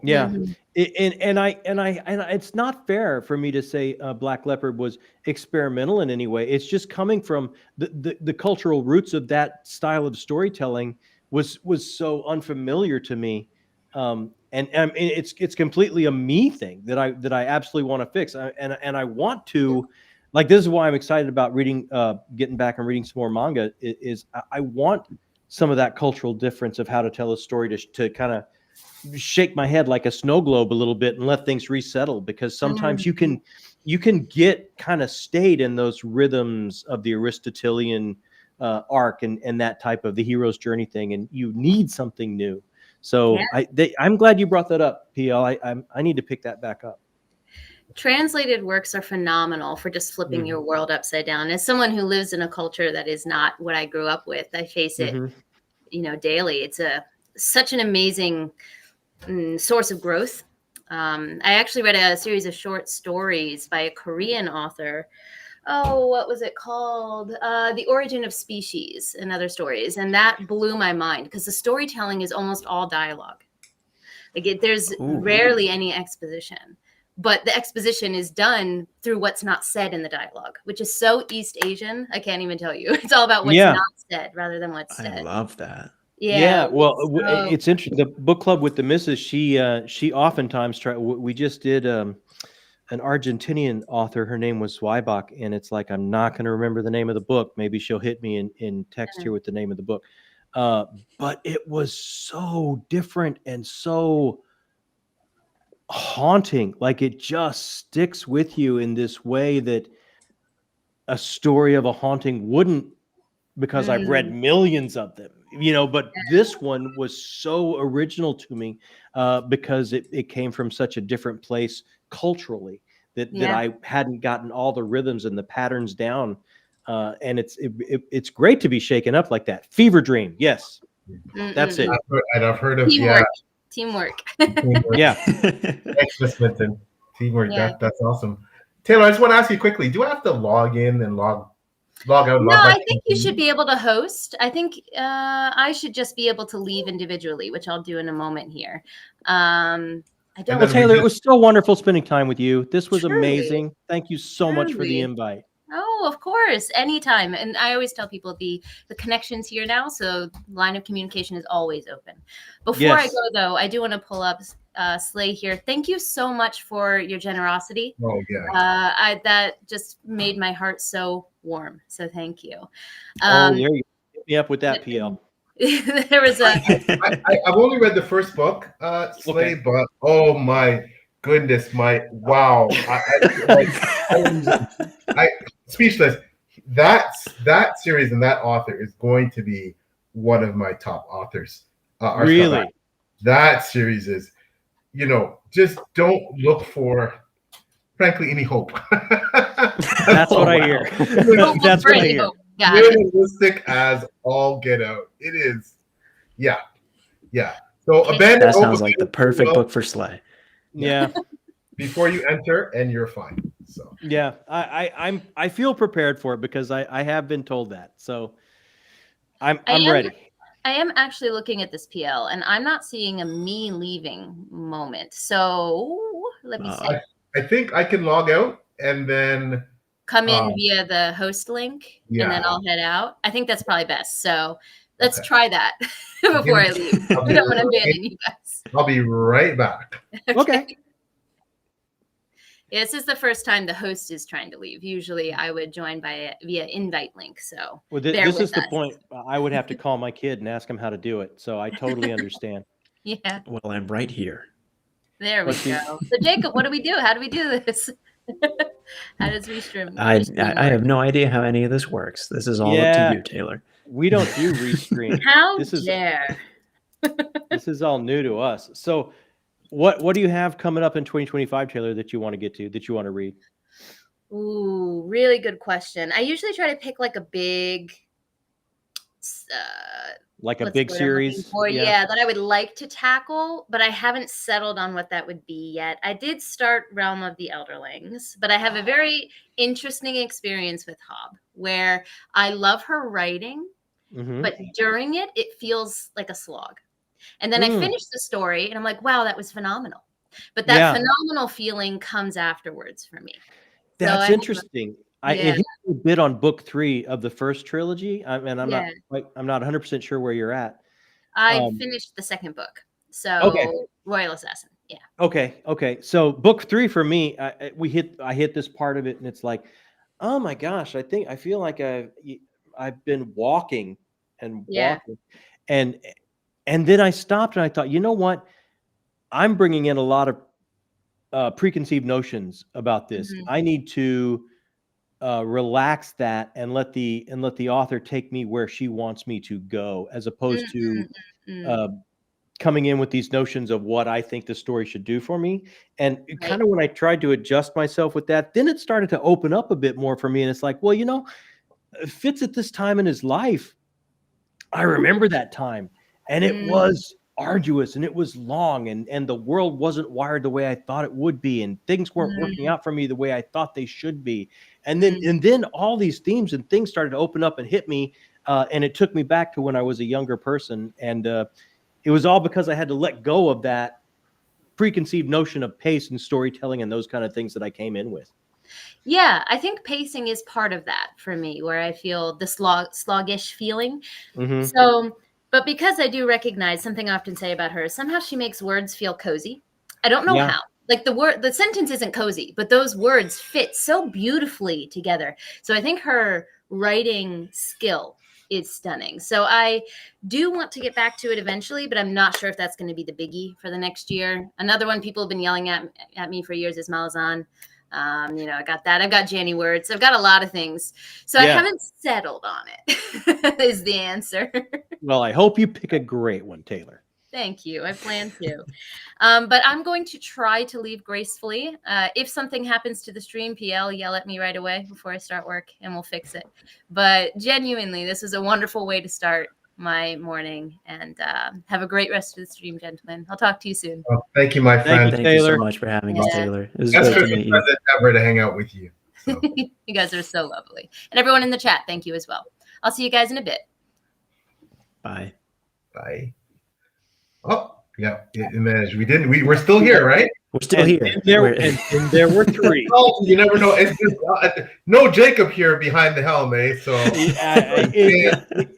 C: Yeah, and it's not fair for me to say Black Leopard was experimental in any way. It's just coming from the cultural roots of that style of storytelling was so unfamiliar to me, and it's completely a me thing that I absolutely want to fix. And I want to, like, this is why I'm excited about reading, getting back and reading some more manga. Is I want some of that cultural difference of how to tell a story to kind of shake my head like a snow globe a little bit and let things resettle, because sometimes you can get kind of stayed in those rhythms of the Aristotelian arc and that type of the hero's journey thing, and you need something new. So I'm glad you brought that up, PL. I need to pick that back up.
A: Translated works are phenomenal for just flipping your world upside down. As someone who lives in a culture that is not what I grew up with, I face it, daily. It's such an amazing source of growth. I actually read a series of short stories by a Korean author. Oh, what was it called? The Origin of Species and Other Stories. And that blew my mind because the storytelling is almost all dialogue. There's rarely any exposition. But the exposition is done through what's not said in the dialogue, which is so East Asian. I can't even tell you. It's all about what's not said rather than what's said.
B: I love that.
A: Yeah.
C: Well, it's interesting. The book club with the missus, she oftentimes we just did an Argentinian author. Her name was Zweibach, and it's like, I'm not going to remember the name of the book. Maybe she'll hit me in text here with the name of the book. But it was so different and so haunting. Like it just sticks with you in this way that a story of a haunting wouldn't, because I've read millions of them, but this one was so original to me because it came from such a different place culturally that I hadn't gotten all the rhythms and the patterns down. And it's great to be shaken up like that. Fever Dream. Yes. That's it.
D: I've heard of
A: Teamwork.
C: Yeah.
D: Thanks, Miss Minton. Teamwork. Yeah. That's awesome. Taylor, I just want to ask you quickly, do I have to log in and log out?
A: No, I think you should be able to host. I think I should just be able to leave individually, which I'll do in a moment here. Well,
C: Taylor, it was so wonderful spending time with you. This was amazing. Thank you so much for the invite.
A: Oh, of course, anytime. And I always tell people the connection's here now, so line of communication is always open. Before I go, though, I do want to pull up Slay here. Thank you so much for your generosity.
D: Oh, yeah.
A: That just made my heart so warm. So thank you.
C: There you go. Hit me up with that, PL.
A: There was
D: I've only read the first book, Slay, but oh my goodness, wow. I speechless. That series and that author is going to be one of my top authors.
C: Really?
D: That series is, just don't look for, frankly, any hope.
C: That's what I hear. That's what I hear.
D: Realistic as all get out. It is. Yeah. So abandon.
B: That sounds like the perfect book for Slay.
C: Yeah.
D: Before you enter, and you're fine. So
C: yeah, I feel prepared for it because I have been told that. So I'm ready.
A: I am actually looking at this PL, and I'm not seeing a me leaving moment. So let me see.
D: I think I can log out and then
A: come in via the host link, and then I'll head out. I think that's probably best. So let's try that before I leave. I don't want to abandon you guys.
D: I'll be right back.
C: Okay.
A: Yeah, this is the first time the host is trying to leave. Usually I would join via invite link. So
C: this is the point. I would have to call my kid and ask him how to do it. So I totally understand.
A: Yeah.
B: Well, I'm right here.
A: There we go. So Jacob, what do we do? How do we do this? How does Restream?
B: I have no idea how any of this works. This is all up to you, Taylor.
C: We don't do Restream.
A: How dare?
C: This is all new to us. So what do you have coming up in 2025, Taylor, that you want to get to, that you want to read?
A: Ooh, really good question. I usually try to pick like a big series. That I would like to tackle, but I haven't settled on what that would be yet. I did start Realm of the Elderlings, but I have a very interesting experience with Hobb, where I love her writing, but during it feels like a slog. And then I finished the story and I'm like, wow, that was phenomenal. But that phenomenal feeling comes afterwards for me.
C: That's interesting. I hit a bit on book 3 of the first trilogy. I'm not 100% sure where you're at.
A: I finished the second book. So Royal Assassin. Yeah.
C: Okay. So book 3 for me, I hit this part of it and it's like, oh my gosh, I feel like I've been walking and walking. And then I stopped and I thought, you know what? I'm bringing in a lot of preconceived notions about this. I need to relax that and let the author take me where she wants me to go, as opposed to coming in with these notions of what I think the story should do for me. And kind of when I tried to adjust myself with that, then it started to open up a bit more for me. And it's like, well, Fitz at this time in his life, I remember that time. And it was arduous and it was long and the world wasn't wired the way I thought it would be. And things weren't working out for me the way I thought they should be. And then all these themes and things started to open up and hit me. And it took me back to when I was a younger person. And it was all because I had to let go of that preconceived notion of pace and storytelling and those kind of things that I came in with.
A: Yeah, I think pacing is part of that for me, where I feel the sluggish feeling. So, but because I do recognize something I often say about her, somehow she makes words feel cozy. I don't know how. Like the sentence isn't cozy, but those words fit so beautifully together. So I think her writing skill is stunning. So I do want to get back to it eventually, but I'm not sure if that's going to be the biggie for the next year. Another one people have been yelling at me for years is Malazan. I got that. I've got Janny Wurts. I've got a lot of things. So I haven't settled on it is the answer.
C: Well, I hope you pick a great one, Taylor.
A: Thank you. I plan to. But I'm going to try to leave gracefully. If something happens to the stream, PL, yell at me right away before I start work and we'll fix it. But genuinely, this is a wonderful way to start my morning, and have a great rest of the stream, gentlemen. I'll talk to you soon.
D: Well, thank you, my friend.
B: Thank you so much for having us, Taylor. It was
D: That's
B: great to meet you.
D: Ever to hang out with you. So.
A: You guys are so lovely. And everyone in the chat, thank you as well. I'll see you guys in a bit.
B: Bye.
D: Bye. Oh, yeah. We're still here, right?
B: We're still here.
C: And there were three.
D: Oh, you never know. It's just, no Jacob here behind the helm, eh? So you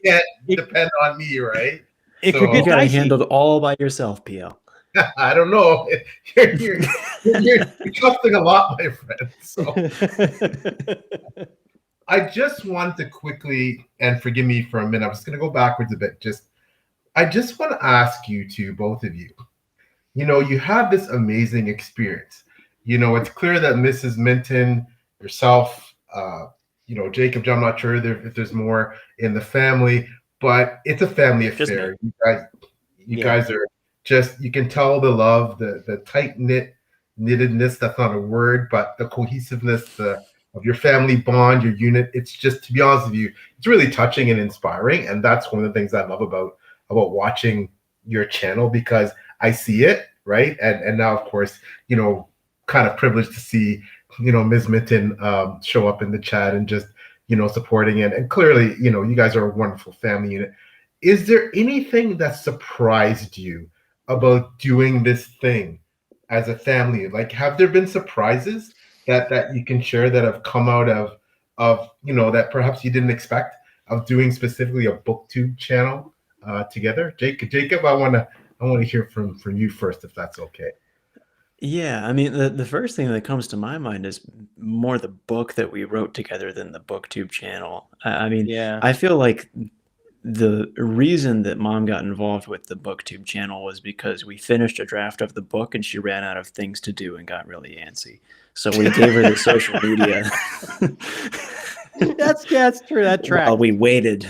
D: can't depend on me, right?
C: It could get
B: you gotta
C: dicey.
B: handle it all by yourself, PL.
D: I don't know. You're trusting a lot, my friend. So I just want to quickly, and forgive me for a minute, I'm just going to go backwards a bit. I just want to ask you two, both of you, you have this amazing experience. It's clear that Mrs. Minton, yourself, Jacob, I'm not sure if there's more in the family, but it's a family affair. You guys are just, you can tell the love, the tight-knittedness, that's not a word, but the cohesiveness of your family bond, your unit. It's just, to be honest with you, it's really touching and inspiring. And that's one of the things I love about watching your channel, because I see it, right? And now, of course, kind of privileged to see, Ms. Minton show up in the chat and just, supporting it. And clearly, you guys are a wonderful family unit. Is there anything that surprised you about doing this thing as a family? Like, have there been surprises that you can share that have come out of that perhaps you didn't expect, of doing specifically a BookTube channel together? Jacob, I want to hear from you first, if that's okay.
B: Yeah, I mean, the first thing that comes to my mind is more the book that we wrote together than the BookTube channel. I mean, I feel like the reason that Mom got involved with the BookTube channel was because we finished a draft of the book and she ran out of things to do and got really antsy. So we gave her the social media.
C: That's true. That tracks.
B: While we waited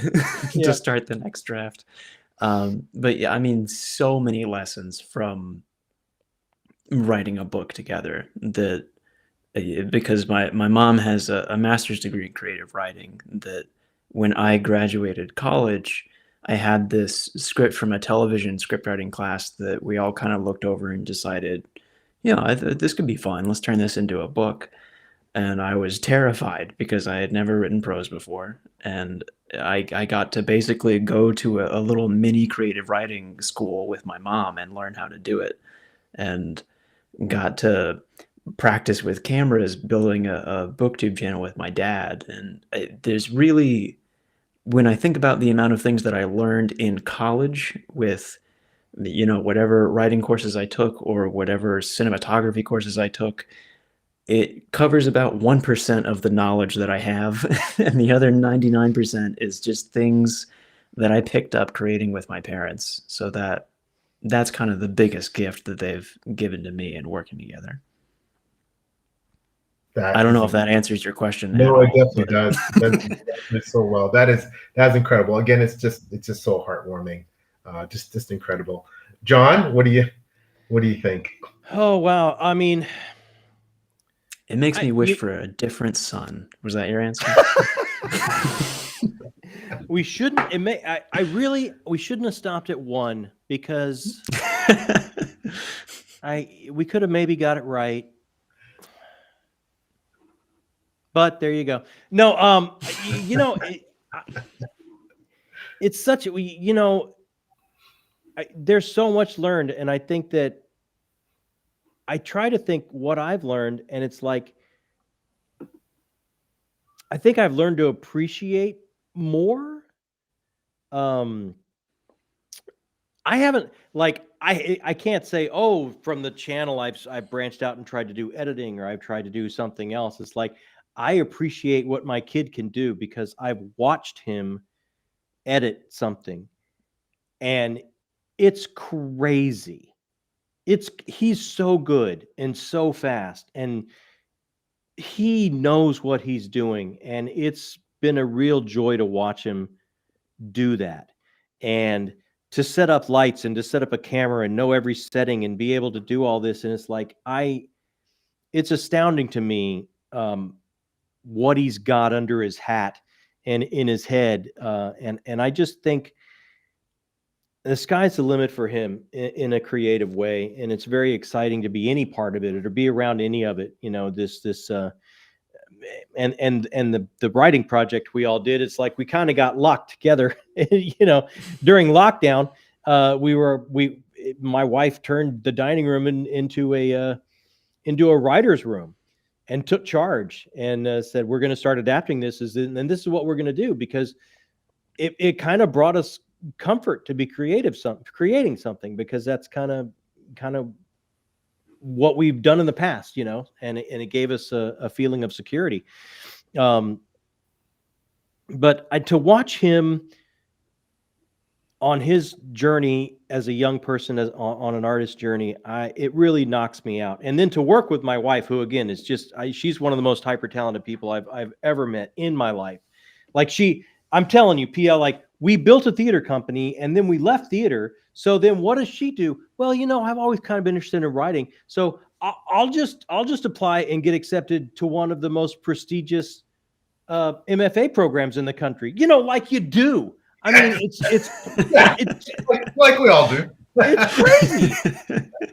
B: to start the next draft. But yeah, I mean, so many lessons from writing a book together, that because my mom has a master's degree in creative writing, that when I graduated college, I had this script from a television script writing class that we all kind of looked over and decided, this could be fun. Let's turn this into a book. And I was terrified because I had never written prose before. And I got to basically go to a little mini creative writing school with my mom and learn how to do it. And got to practice with cameras, building a BookTube channel with my dad. And there's really, when I think about the amount of things that I learned in college with, whatever writing courses I took or whatever cinematography courses I took, it covers about 1% of the knowledge that I have. And the other 99% is just things that I picked up creating with my parents. So that's kind of the biggest gift that they've given to me in working together. I don't know if that answers your question.
D: No, it definitely does. That's so well. That's incredible. Again, it's just so heartwarming. Just incredible. John, what do you think?
C: Oh wow. I mean,
B: it makes me wish for a different son. Was that your answer?
C: We shouldn't. We shouldn't have stopped at one, because we could have maybe got it right. But there you go. No, it's such a there's so much learned, and I think that I try to think what I've learned, and it's like I think I've learned to appreciate more. I haven't, like, I can't say, oh, from the channel I've branched out and tried to do editing, or I've tried to do something else. It's like I appreciate what my kid can do because I've watched him edit something, and it's crazy. He's so good and so fast, and he knows what he's doing, and it's been a real joy to watch him do that. And to set up lights and to set up a camera and know every setting and be able to do all this, and it's like it's astounding to me what he's got under his hat and in his head, and I just think the sky's the limit for him in a creative way, and it's very exciting to be any part of it or to be around any of it. You know, and the writing project we all did. It's like we kind of got locked together. You know, during lockdown, my wife turned the dining room into a writer's room, and took charge and said, "We're going to start adapting this, and this is what we're going to do," because it kind of brought us comfort to be creating something, because that's kind of what we've done in the past, you know, and it gave us a feeling of security. But to watch him on his journey as a young person, on an artist journey, it really knocks me out. And then to work with my wife, who again is just, she's one of the most hyper talented people I've ever met in my life. Like I'm telling you, PL, like, we built a theater company and then we left theater. So then what does she do? Well, you know, I've always kind of been interested in writing. So I'll just apply and get accepted to one of the most prestigious MFA programs in the country. You know, like you do. I mean, it's
D: like we all do.
C: It's crazy.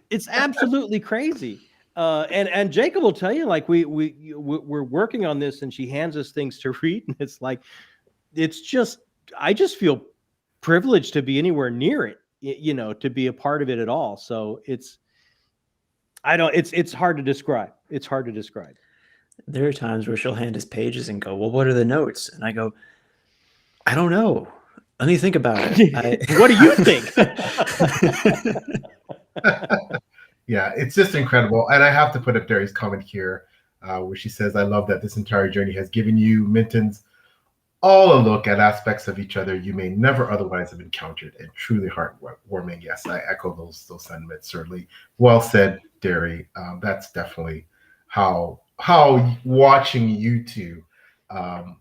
C: It's absolutely crazy. And Jacob will tell you, like, we're working on this, and she hands us things to read, and it's like, I just feel privileged to be anywhere near it, you know, to be a part of it at all. So it's hard to describe. It's hard to describe.
B: There are times where she'll hand us pages and go, "Well, what are the notes?" And I go, "I don't know. Let me think about it."
C: What do you think?
D: Yeah, it's just incredible. And I have to put up Derry's comment here, where she says, "I love that this entire journey has given you, Mintons, all a look at aspects of each other you may never otherwise have encountered, and truly heartwarming." Yes, I echo those sentiments, certainly. Well said, Derry. That's definitely how watching you two on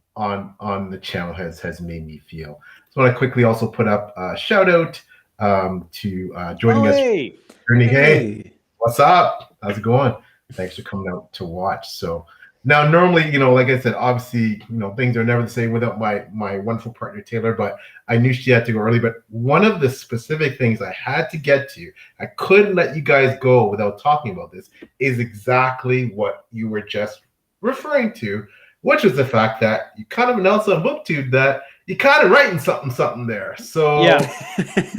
D: the channel has made me feel. So I want to quickly also put up a shout out to joining us. Ernie, hey, what's up? How's it going? Thanks for coming out to watch. So now, normally, you know, like I said, obviously, you know, things are never the same without my wonderful partner, Taylor, but I knew she had to go early. But one of the specific things I had to get to, I couldn't let you guys go without talking about this, is exactly what you were just referring to, which was the fact that you kind of announced on BookTube that you kind of writing something there. So, yeah.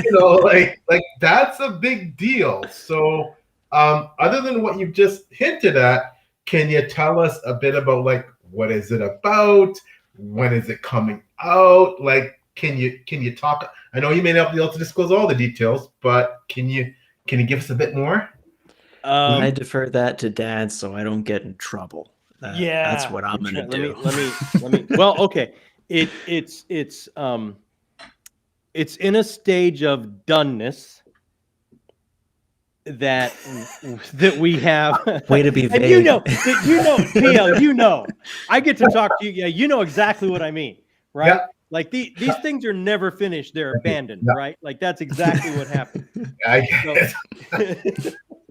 D: You know, like that's a big deal. So other than what you've just hinted at, can you tell us a bit about, like, what is it about? When is it coming out? Like, can you talk? I know you may not be able to disclose all the details, but can you give us a bit more?
B: I defer that to Dad so I don't get in trouble.
C: Yeah,
B: that's what I'm gonna do.
C: Let me. Well, okay. It's in a stage of doneness that we have.
B: Way to be vague.
C: And you know, PL, you know, I get to talk to you. Yeah, you know exactly what I mean, right? Yeah. Like these things are never finished; they're abandoned, yeah. Right? Like that's exactly what happened.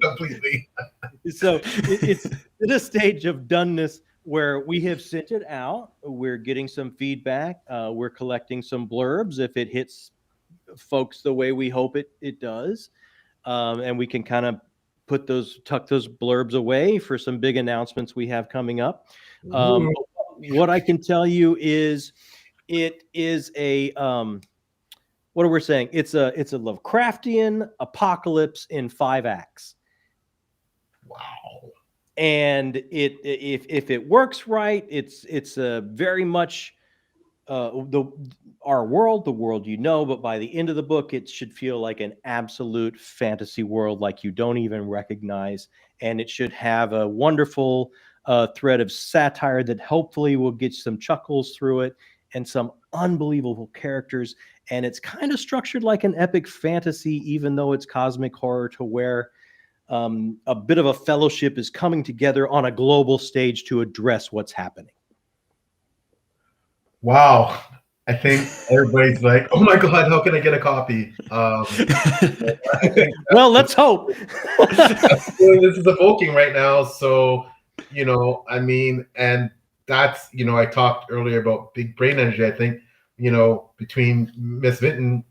D: Completely.
C: So it's in a stage of doneness where we have sent it out. We're getting some feedback. We're collecting some blurbs if it hits folks the way we hope it does. And we can kind of tuck those blurbs away for some big announcements we have coming up. What I can tell you is it is a what are we saying? It's a Lovecraftian apocalypse in 5 acts.
D: Wow.
C: And if it works right, it's a very much our world, the world you know, but by the end of the book, it should feel like an absolute fantasy world like you don't even recognize. And it should have a wonderful thread of satire that hopefully will get some chuckles through it. and some unbelievable characters. And it's kind of structured like an epic fantasy, even though it's cosmic horror, to where a bit of a fellowship is coming together on a global stage to address what's happening.
D: Wow. I think everybody's like, oh my God, how can I get a copy? I think
C: well, let's hope.
D: this is evoking right now. So, I mean, and that's, I talked earlier about big brain energy. I think, between Miss Minton,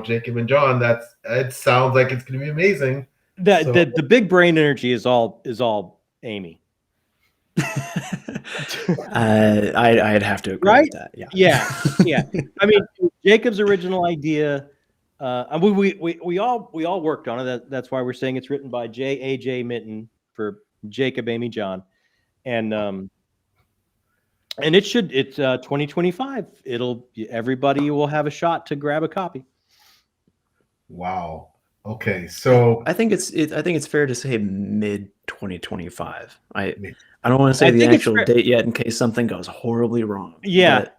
D: Jacob and John, it sounds like it's going to be amazing.
C: The big brain energy is all Amy.
B: I'd have to agree with that.
C: Yeah. I mean, Jacob's original idea. We all worked on it. That's why we're saying it's written by J.A.J. Minton for Jacob, Amy, John, and it's 2025. Everybody will have a shot to grab a copy.
D: Wow. Okay, so
B: I think it's fair to say mid 2025. I don't want to say the actual date yet in case something goes horribly wrong.
C: Yeah.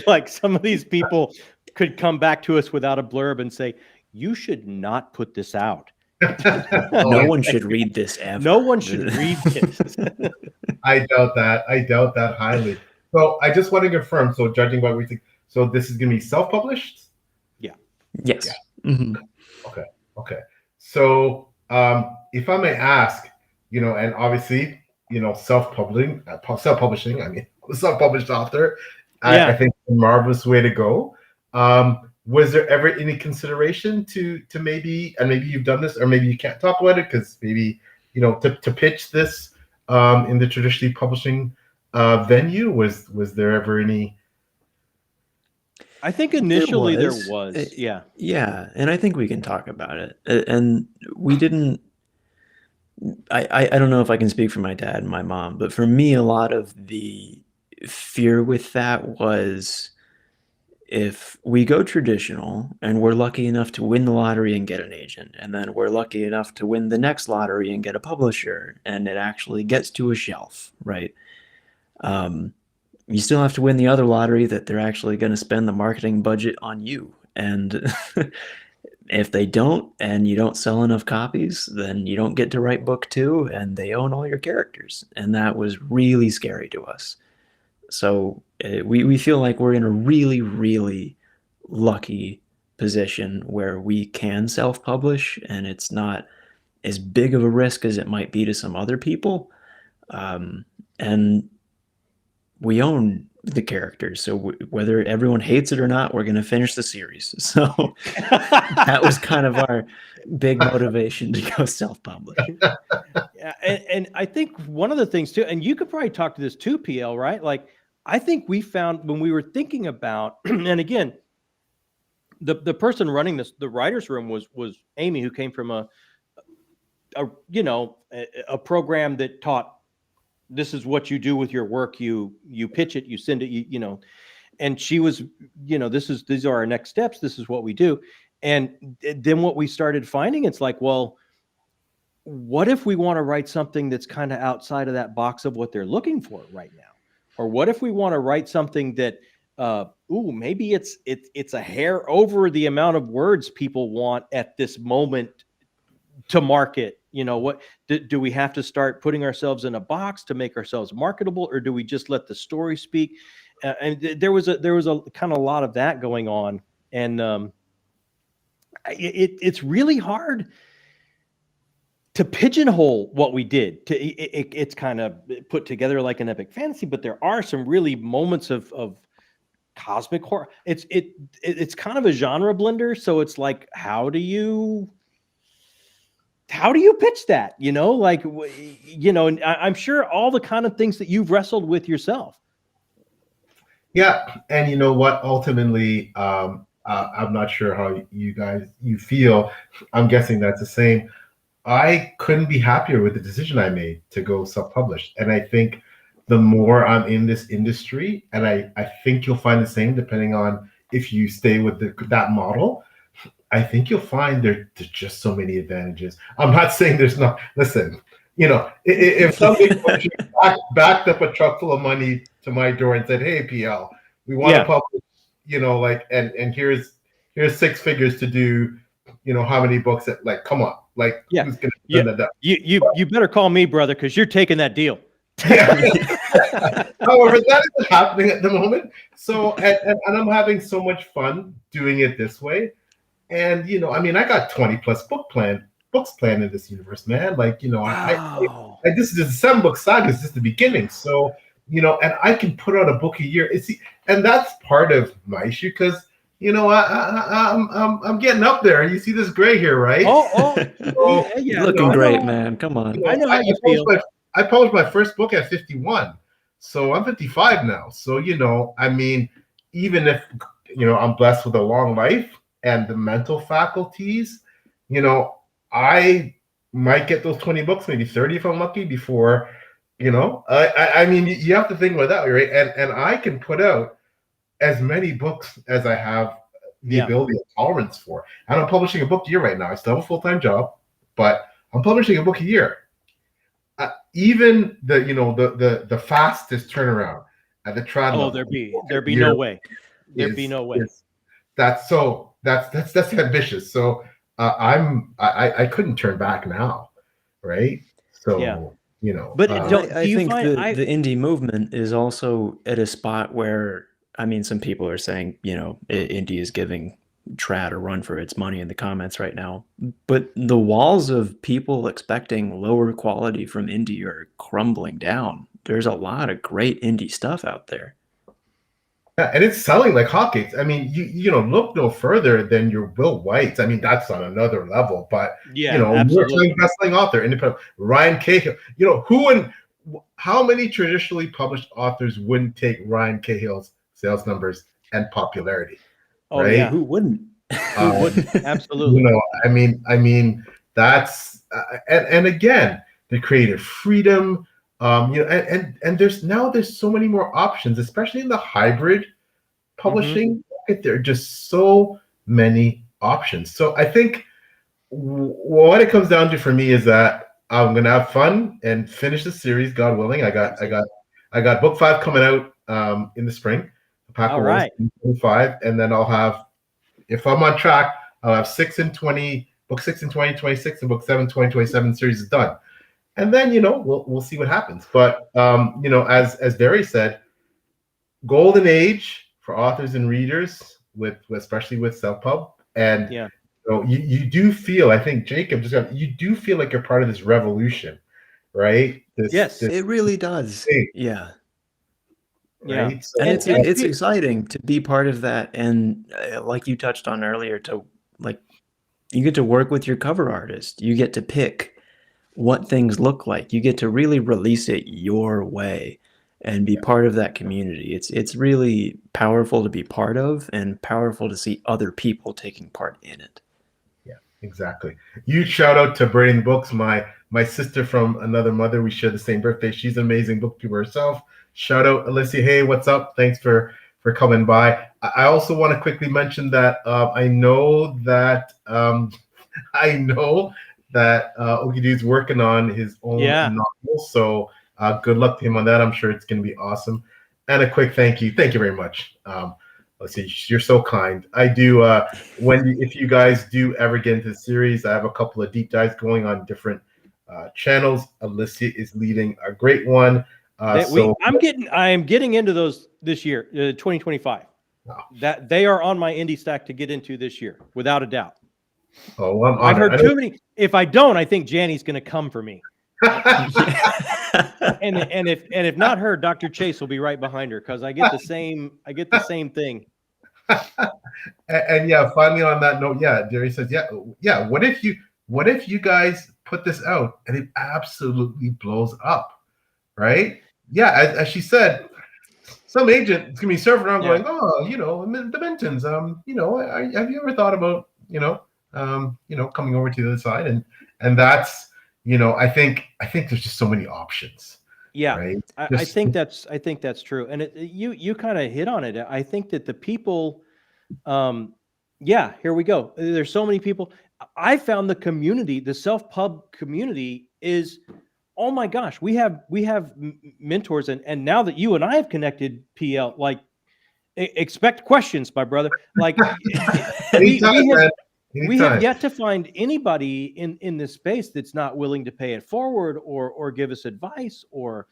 C: Like some of these people could come back to us without a blurb and say, "You should not put this out."
B: No one should read this ever.
C: No one should read this.
D: I doubt that highly. So I just want to confirm. So judging by what we think, so this is going to be self-published?
B: Yeah. Yes.
D: Yeah. Mm-hmm. Okay. So if I may ask, and obviously, self-publishing. I mean, a self-published author. I think it's a marvelous way to go. Was there ever any consideration to maybe, and maybe you've done this, or maybe you can't talk about it because maybe to pitch this in the traditionally publishing venue? Was there ever any?
C: I think initially there was.
B: Yeah, and I think we can talk about it. And we didn't. I don't know if I can speak for my dad and my mom, but for me, a lot of the fear with that was, if we go traditional and we're lucky enough to win the lottery and get an agent, and then we're lucky enough to win the next lottery and get a publisher, and it actually gets to a shelf, right? You still have to win the other lottery that they're actually going to spend the marketing budget on you. And if they don't, and you don't sell enough copies, then you don't get to write book 2, and they own all your characters. And that was really scary to us. So we feel like we're in a really, really lucky position where we can self-publish, and it's not as big of a risk as it might be to some other people. And we own the characters, so whether everyone hates it or not, we're going to finish the series. So that was kind of our big motivation to go self-publish.
C: Yeah, and I think one of the things too, and you could probably talk to this too, PL, right? Like, I think we found when we were thinking about, and again, the person running the writer's room was Amy, who came from a program that taught, this is what you do with your work. You pitch it, you send it, and she was, these are our next steps. This is what we do. And then what we started finding, it's like, well, what if we want to write something that's kind of outside of that box of what they're looking for right now? Or what if we want to write something that, maybe it's a hair over the amount of words people want at this moment to market? What do we have to start putting ourselves in a box to make ourselves marketable, or do we just let the story speak? And there was a kind of a lot of that going on, and it's really hard to pigeonhole what we did. It's kind of put together like an epic fantasy, but there are some really moments of cosmic horror. It's kind of a genre blender, so it's like, how do you pitch that? And I'm sure all the kind of things that you've wrestled with yourself.
D: Yeah, and you know what? Ultimately, I'm not sure how you feel. I'm guessing that's the same. I couldn't be happier with the decision I made to go self-published. And I think the more I'm in this industry, and I think you'll find the same depending on if you stay with that model, I think you'll find there's just so many advantages. I'm not saying there's not. Listen, if somebody backed up a truck full of money to my door and said, "Hey, PL, We want to publish, like, and here's 6 figures to do, how many books that, like, come on, like, who's gonna spend that?
C: You better call me, brother, because you're taking that deal.
D: Yeah. However, that isn't happening at the moment. So, and I'm having so much fun doing it this way. And I got 20 plus books planned in this universe, man. Like,
C: Wow.
D: this is just 7-book saga. It's just the beginning. So, and I can put out a book a year. And that's part of my issue because, I'm getting up there. You see this gray here, right?
C: So,
B: you're looking great, man. Come on.
C: I know how you feel.
D: I published my first book at 51, so I'm 55 now. So even if I'm blessed with a long life and the mental faculties, I might get those 20 books, maybe 30 if I'm lucky. Before, you have to think about that, right? And I can put out as many books as I have the ability and tolerance for. And I'm publishing a book a year right now. I still have a full-time job, but I'm publishing a book a year. Even the fastest turnaround at the trad level.
C: There'd be no way. There'd be no way.
D: That's ambitious. So I couldn't turn back now, right? So
C: But
B: I think the indie movement is also at a spot where some people are saying indie is giving trad a run for its money in the comments right now, but the walls of people expecting lower quality from indie are crumbling down. There's a lot of great indie stuff out there.
D: Yeah, and it's selling like hotcakes. You look no further than your Will Whites. That's on another level. But
C: absolutely.
D: Best-selling author, independent Ryan Cahill. How many traditionally published authors wouldn't take Ryan Cahill's sales numbers and popularity? Right?
B: Yeah. Who wouldn't?
C: Who wouldn't? Absolutely.
D: That's and again, the creative freedom. And there's so many more options, especially in the hybrid publishing. There are just so many options. So I think what it comes down to for me is that I'm gonna have fun and finish the series, God willing. I got book 5 coming out in the spring.
C: All right.
D: 5, and then I'll have, if I'm on track, I'll have 6 and 20, book 6 in 2026, and book 7 2027 series is done. And then we'll see what happens. But as Barry said, golden age for authors and readers, especially with self-pub. And you do feel, I think Jacob you do feel like you're part of this revolution, right?
B: It really does.
D: Thing.
B: Yeah.
C: Yeah,
D: right? So,
B: and it's exciting to be part of that, and like you touched on earlier, you get to work with your cover artist. You get to pick what things look like. You get to really release it your way and be part of that community. It's really powerful to be part of, and powerful to see other people taking part in it.
D: Yeah, exactly. Huge shout out to Brain Books, my sister from another mother. We share the same birthday. She's an amazing booktuber herself. Shout out, Alicia. Hey, what's up? Thanks for coming by. I also want to quickly mention that I know that Okie Dude's working on his own novel. So good luck to him on that. I'm sure it's going to be awesome. And a quick thank you. Thank you very much. Let's see. You're so kind. I do. If you guys do ever get into the series, I have a couple of deep dives going on different channels. Alicia is leading a great one. I am getting into those this year, 2025. Wow. That they are on my indie stack to get into this year, without a doubt. Oh,
C: I've heard too many. If I don't, I think Janny's going to come for me. and if not her, Dr. Chase will be right behind her, because I get the same thing.
D: And finally on that note, Jerry says, what if you guys put this out and it absolutely blows up, right? Yeah, as she said, some agent is gonna be surfing around going, the Mintons, have you ever thought about coming over to the other side? And that's, I think there's just so many options.
C: Yeah,
D: right?
C: I think that's true. And you kind of hit on it. I think that the people, here we go. There's so many people. I found the community, the self-pub community is, oh my gosh, we have mentors. And now that you and I have connected, PL, like expect questions, my brother. Like we have yet to find anybody in this space that's not willing to pay it forward or give us advice or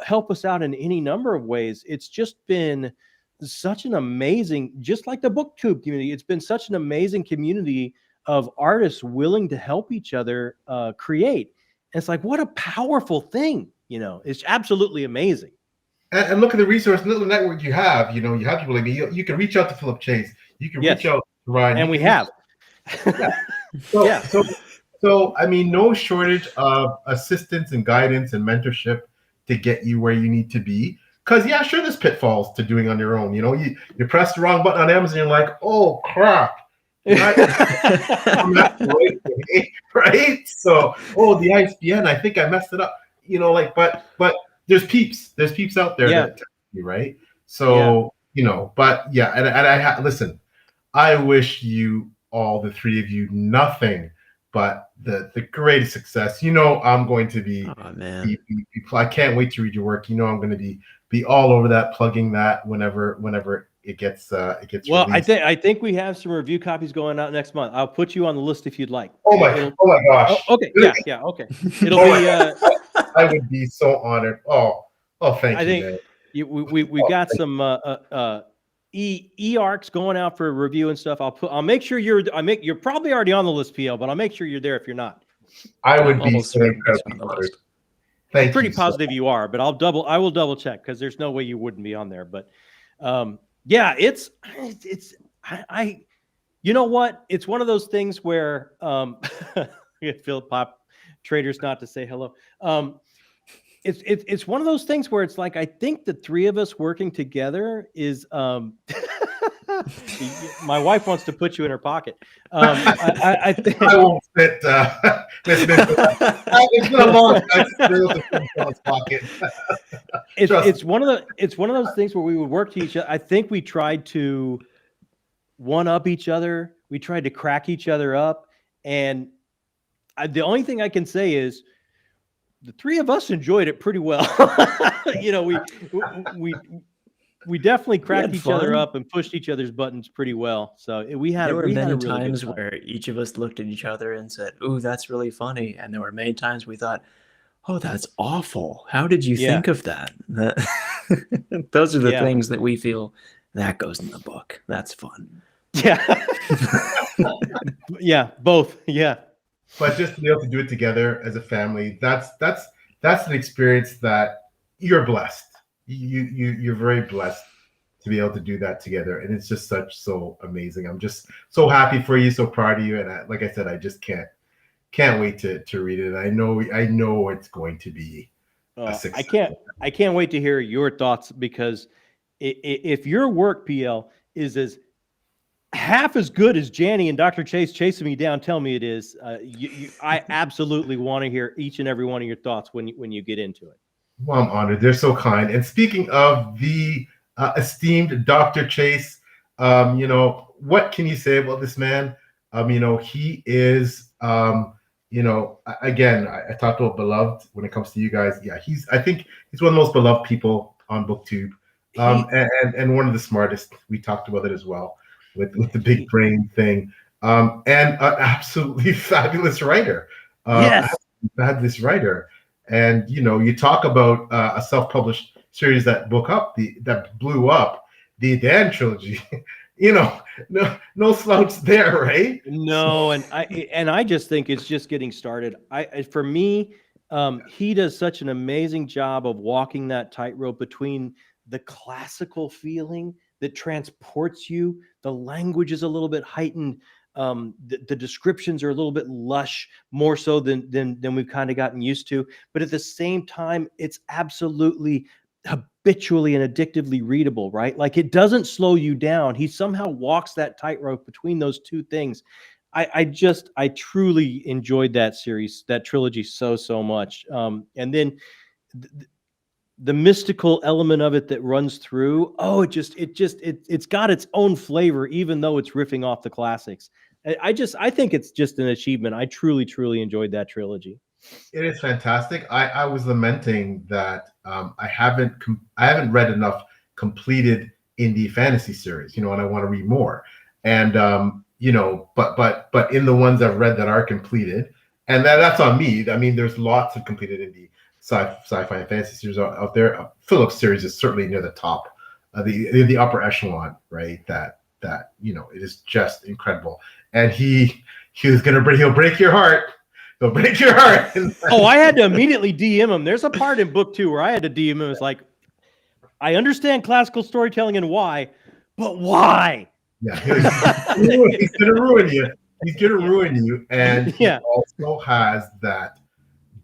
C: help us out in any number of ways. It's just been such an amazing, just like the BookTube community, it's been such an amazing community of artists willing to help each other create. And it's like, what a powerful thing, you know, it's absolutely amazing.
D: And look at the resource, little network you have. You know, you have people like me. You can reach out to Philip Chase. You can reach out to Ryan.
C: And we have.
D: So, I mean, no shortage of assistance and guidance and mentorship to get you where you need to be. Because, yeah, sure, there's pitfalls to doing on your own. You know, you press the wrong button on Amazon, you're like, oh, crap. Right? Right? So, the ISBN, I think I messed it up. You know, like, but there's peeps out there that tell you, right? So, you know, but yeah, and listen, I wish you all, the three of you, nothing but the greatest success. You know, I'm going to be, I can't wait to read your work. You know, I'm going to be all over that, plugging that whenever it gets
C: well,
D: released.
C: I think we have some review copies going out next month. I'll put you on the list if you'd like.
D: Oh my gosh.
C: Oh, okay. Yeah. Okay. It'll be
D: I would be so honored. Oh, thank you.
C: I think we got some e-arcs going out for review and stuff. I'll make sure you're probably already on the list, PL, but I'll make sure you're there if you're not.
D: I would be so incredibly honored.
C: I'm pretty positive you are, but I will double check because there's no way you wouldn't be on there. But yeah, it's you know what? It's one of those things where Philip Pop traders not to say hello. It's one of those things where it's like, I think the three of us working together is my wife wants to put you in her pocket. I think
D: I won't fit it's been a long time since pocket.
C: It's one of those things where we would work to each other. I think we tried to one up each other. We tried to crack each other up. And the only thing I can say is the three of us enjoyed it pretty well. You know, we definitely cracked each other up and pushed each other's buttons pretty well. So there were
B: many times where each of us looked at each other and said, "Ooh, that's really funny." And there were many times we thought, "Oh, that's awful. How did you think of that?" Those are the things that we feel that goes in the book. That's fun.
C: Yeah. Yeah, both. Yeah.
D: But just to be able to do it together as a family, that's an experience that you're blessed. You're very blessed to be able to do that together, and it's just so amazing. I'm just so happy for you, so proud of you, and like I said, I just can't wait to read it. I know it's going to be a success.
C: I can't wait to hear your thoughts, because if your work, PL, is as half as good as Janny and Dr. Chase chasing me down tell me it is, I absolutely want to hear each and every one of your thoughts when you get into it.
D: Well, I'm honored. They're so kind. And speaking of the esteemed Dr. Chase, you know, what can you say about this man? You know, he is, you know, again, I talked about beloved when it comes to you guys. Yeah, I think he's one of the most beloved people on BookTube, and one of the smartest. We talked about it as well with the big brain thing, and an absolutely fabulous writer.
C: Yes,
D: fabulous writer. And you know, you talk about a self-published series that blew up, the Dan trilogy. You know, no slouch there, right?
C: No, and I just think it's just getting started. For me, he does such an amazing job of walking that tightrope between the classical feeling that transports you. The language is a little bit heightened. The descriptions are a little bit lush, more so than we've kind of gotten used to. But at the same time, it's absolutely habitually and addictively readable, right? Like, it doesn't slow you down. He somehow walks that tightrope between those two things. I truly enjoyed that series, that trilogy so much. And then the mystical element of it that runs through, it's got its own flavor, even though it's riffing off the classics. I think it's just an achievement. I truly enjoyed that trilogy.
D: It is fantastic. I was lamenting that I haven't read enough completed indie fantasy series, and I want to read more. And but in the ones I've read that are completed, and that's on me. I mean, there's lots of completed indie sci-fi and fantasy series out there. Philip's series is certainly near the top, the upper echelon, right? That it is just incredible. And he'll break your heart. He'll break your heart.
C: Oh, I had to immediately DM him. There's a part in book 2 where I had to DM him. It's like, I understand classical storytelling and why, but why?
D: Yeah, he's gonna ruin you. He's gonna ruin you, and he also has that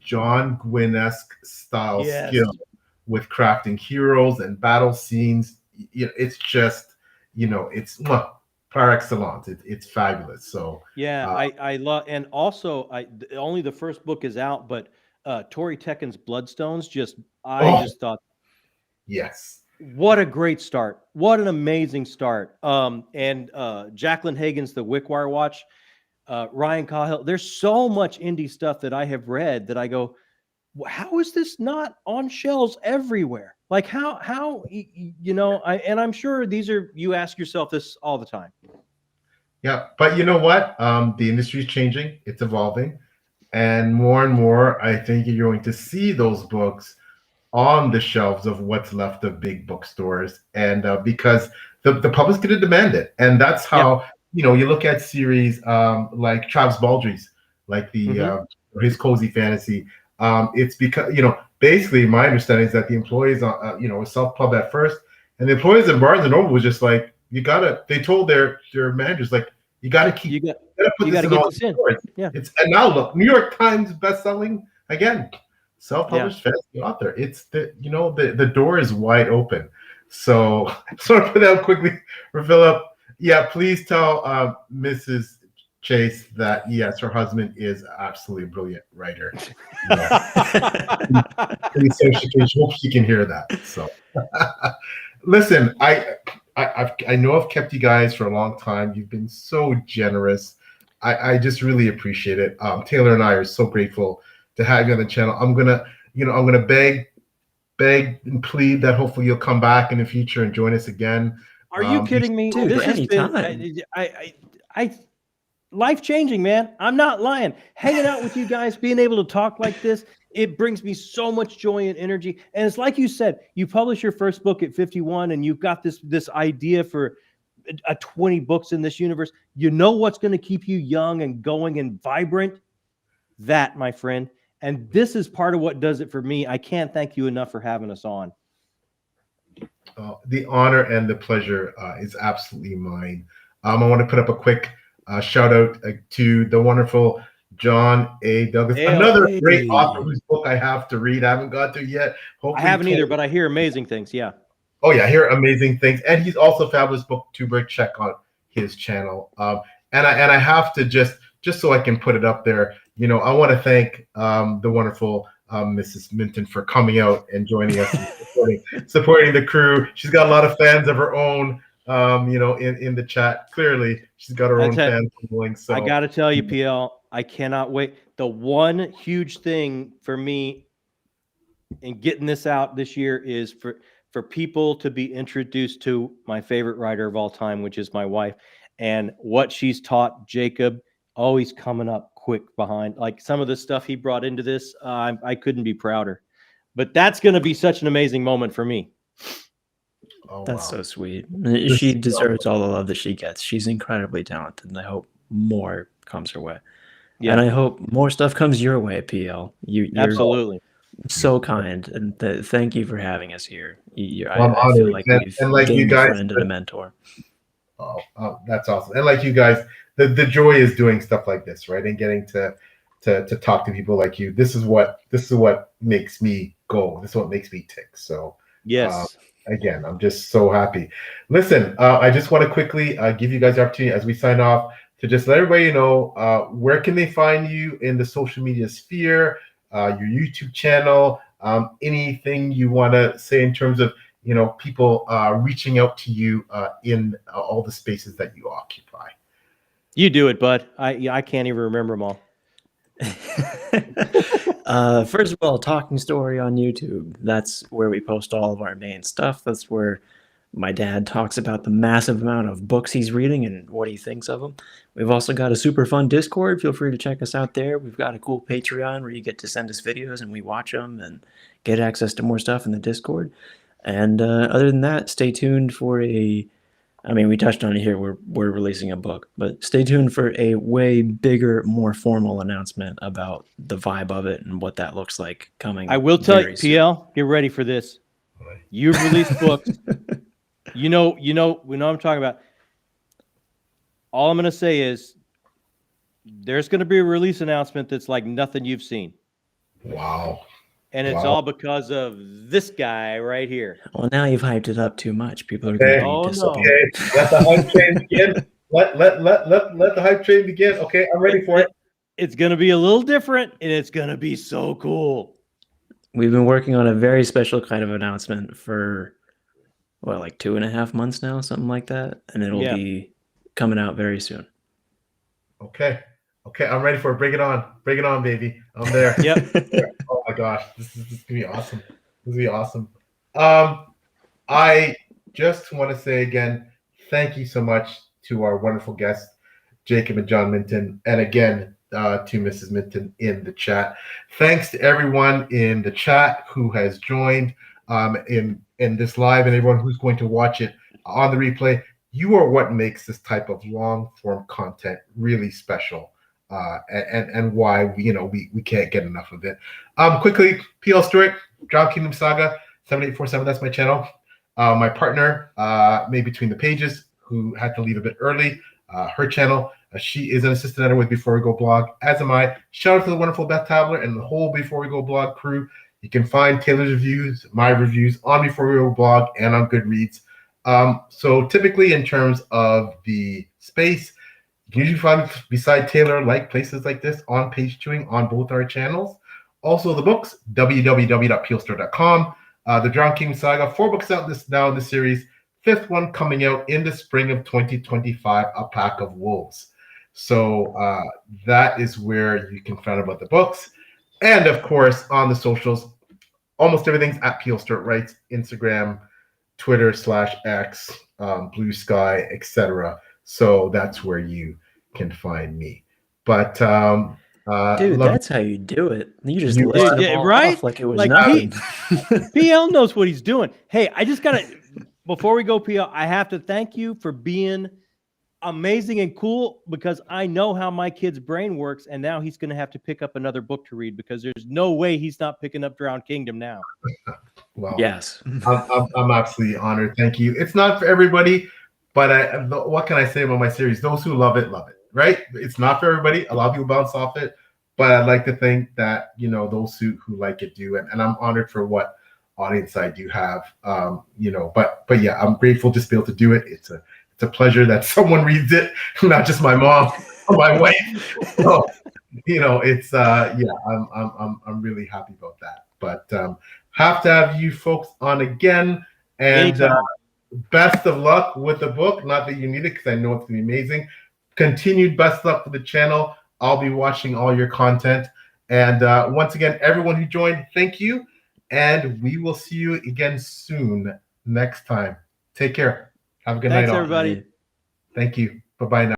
D: John Gwynne-esque style skill with crafting heroes and battle scenes. It's just, it's par excellence. It's fabulous. So
C: I love, and also only the first book is out, but Tori Tekken's Bloodstones just thought,
D: yes,
C: what a great start. What an amazing start. And Jacqueline Hagan's The Wickwire Watch, Ryan Cahill. There's so much indie stuff that I have read that I go, how is this not on shelves everywhere? Like how and I'm sure you ask yourself this all the time.
D: Yeah, but you know what? The industry is changing. It's evolving. And more, I think you're going to see those books on the shelves of what's left of big bookstores, and because the public's going to demand it. And that's how you look at series like Travis Baldry's, like his cozy fantasy. It's because basically my understanding is that the employees was self-pub at first, and the employees at Barnes and Noble was just like, they told their managers, like, you gotta get this in. Yeah. And now look, New York Times bestselling again. Self-published fantasy author. It's the door is wide open. So I just want to put that out quickly for Philip. Yeah, please tell Mrs. Chase that yes, her husband is absolutely a brilliant writer. So she hopes she can hear that. So listen, I know I've kept you guys for a long time. You've been so generous. I just really appreciate it. Taylor and I are so grateful to have you on the channel. I'm gonna beg and plead that hopefully you'll come back in the future and join us again.
C: Are you kidding me?
B: Dude,
C: this has been life-changing, man. I'm not lying. Hanging out with you guys, being able to talk like this, it brings me so much joy and energy. And it's like you said, you publish your first book at 51 and you've got this idea for 20 books in this universe. You know what's going to keep you young and going and vibrant? That, my friend. And this is part of what does it for me. I can't thank you enough for having us on.
D: The honor and the pleasure is absolutely mine. I want to put up a quick shout out to the wonderful John A. Douglas, another great author whose book I have to read. I haven't got to yet.
C: Hopefully I haven't either, but I hear amazing things. Yeah.
D: Oh yeah, I hear amazing things, and he's also a fabulous booktuber. Check on his channel. And I have to just so I can put it up there. I want to thank the wonderful Mrs. Minton for coming out and joining us and supporting the crew. She's got a lot of fans of her own, in the chat. Clearly, she's got her own fan following. So
C: I got to tell you, PL, I cannot wait. The one huge thing for me in getting this out this year is for people to be introduced to my favorite writer of all time, which is my wife, and what she's taught Jacob. Always coming up quick behind. Like some of the stuff he brought into this, I couldn't be prouder. But that's going to be such an amazing moment for me.
B: Oh, that's so sweet. She deserves all the love that she gets. She's incredibly talented, and I hope more comes her way. Yeah. And I hope more stuff comes your way, PL. You're
C: absolutely
B: so kind, and thank you for having us here. I feel like we've gained a friend and a mentor.
D: Oh, that's awesome. And like you guys, the joy is doing stuff like this, right? And getting to talk to people like you. This is what makes me go. This is what makes me tick. So
C: yes.
D: Again, I'm just so happy. Listen, I just want to quickly give you guys the opportunity as we sign off to just let everybody know where can they find you in the social media sphere, your YouTube channel, anything you want to say in terms of people reaching out to you in all the spaces that you occupy.
C: You do it, bud. I can't even remember them all.
B: First of all, Talking Story on YouTube. That's where we post all of our main stuff. That's where My dad talks about the massive amount of books he's reading and what he thinks of them. We've also got a super fun Discord. Feel free to check us out there. We've got a cool Patreon where you get to send us videos and we watch them and get access to more stuff in the Discord. And other than that, stay tuned for we touched on it here. We're releasing a book, but stay tuned for a way bigger, more formal announcement about the vibe of it and what that looks like coming.
C: I will tell you, PL, get ready for this. You've released books. We know what I'm talking about. All I'm going to say is there's going to be a release announcement that's like nothing you've seen.
D: Wow.
C: And it's all because of this guy right here.
B: Well, now you've hyped it up too much. People are going to be disappointed.
D: Okay, let the hype train begin. Let the hype train begin. Okay, I'm ready for it.
C: It's going to be a little different, and it's going to be so cool.
B: We've been working on a very special kind of announcement for, like 2.5 months now, something like that. And it'll be coming out very soon.
D: Okay, I'm ready for it. Bring it on. Bring it on, baby. I'm there.
C: Yep.
D: Oh my gosh, this is going to be awesome. This is going to be awesome. I just want to say again, thank you so much to our wonderful guests, Jacob and John Minton, and again, to Mrs. Minton in the chat. Thanks to everyone in the chat who has joined in this live, and everyone who's going to watch it on the replay. You are what makes this type of long form content really special, and why we can't get enough of it. Quickly, PL Stewart, Drowned Kingdom Saga 7847. That's my channel. My partner, Made Between the Pages, who had to leave a bit early. Her channel. She is an assistant editor with Before We Go blog, as am I. Shout out to the wonderful Beth Tabler and the whole Before We Go blog crew. You can find Taylor's reviews, my reviews on Before We Go blog and on Goodreads. So typically in terms of the space, you can usually find beside Taylor like places like this on page chewing on both our channels. Also the books, www.peelstore.com. The Drowned Kingdom Saga, 4 books out now in the series. 5th one coming out in the spring of 2025, A Pack of Wolves. So that is where you can find about the books. And of course, on the socials, almost everything's at Peel Stewart Writes, Instagram, Twitter /X, Blue Sky, etc. So that's where you can find me. But
B: dude, that's how you do it. You just list it all off like it was nothing.
C: PL knows what he's doing. Hey, I just gotta before we go, PL, I have to thank you for being amazing and cool, because I know how my kid's brain works, and now he's going to have to pick up another book to read, because there's no way he's not picking up Drowned Kingdom now.
D: Well,
B: yes,
D: I'm absolutely honored. Thank you. It's not for everybody, but what can I say about my series? Those who love it, right? It's not for everybody. A lot of people bounce off it, but I'd like to think that those who like it do, and I'm honored for what audience I do have. But yeah, I'm grateful just to be able to do it. It's a pleasure that someone reads it, not just my mom or my wife. So, it's I'm really happy about that. But have to have you folks on again, and best of luck with the book. Not that you need it, because I know it's gonna be amazing. Continued best luck for the channel. I'll be watching all your content, and once again, everyone who joined, thank you, and we will see you again soon next time. Take care. Have a good night,
C: everybody.
D: Thank you. Bye-bye now.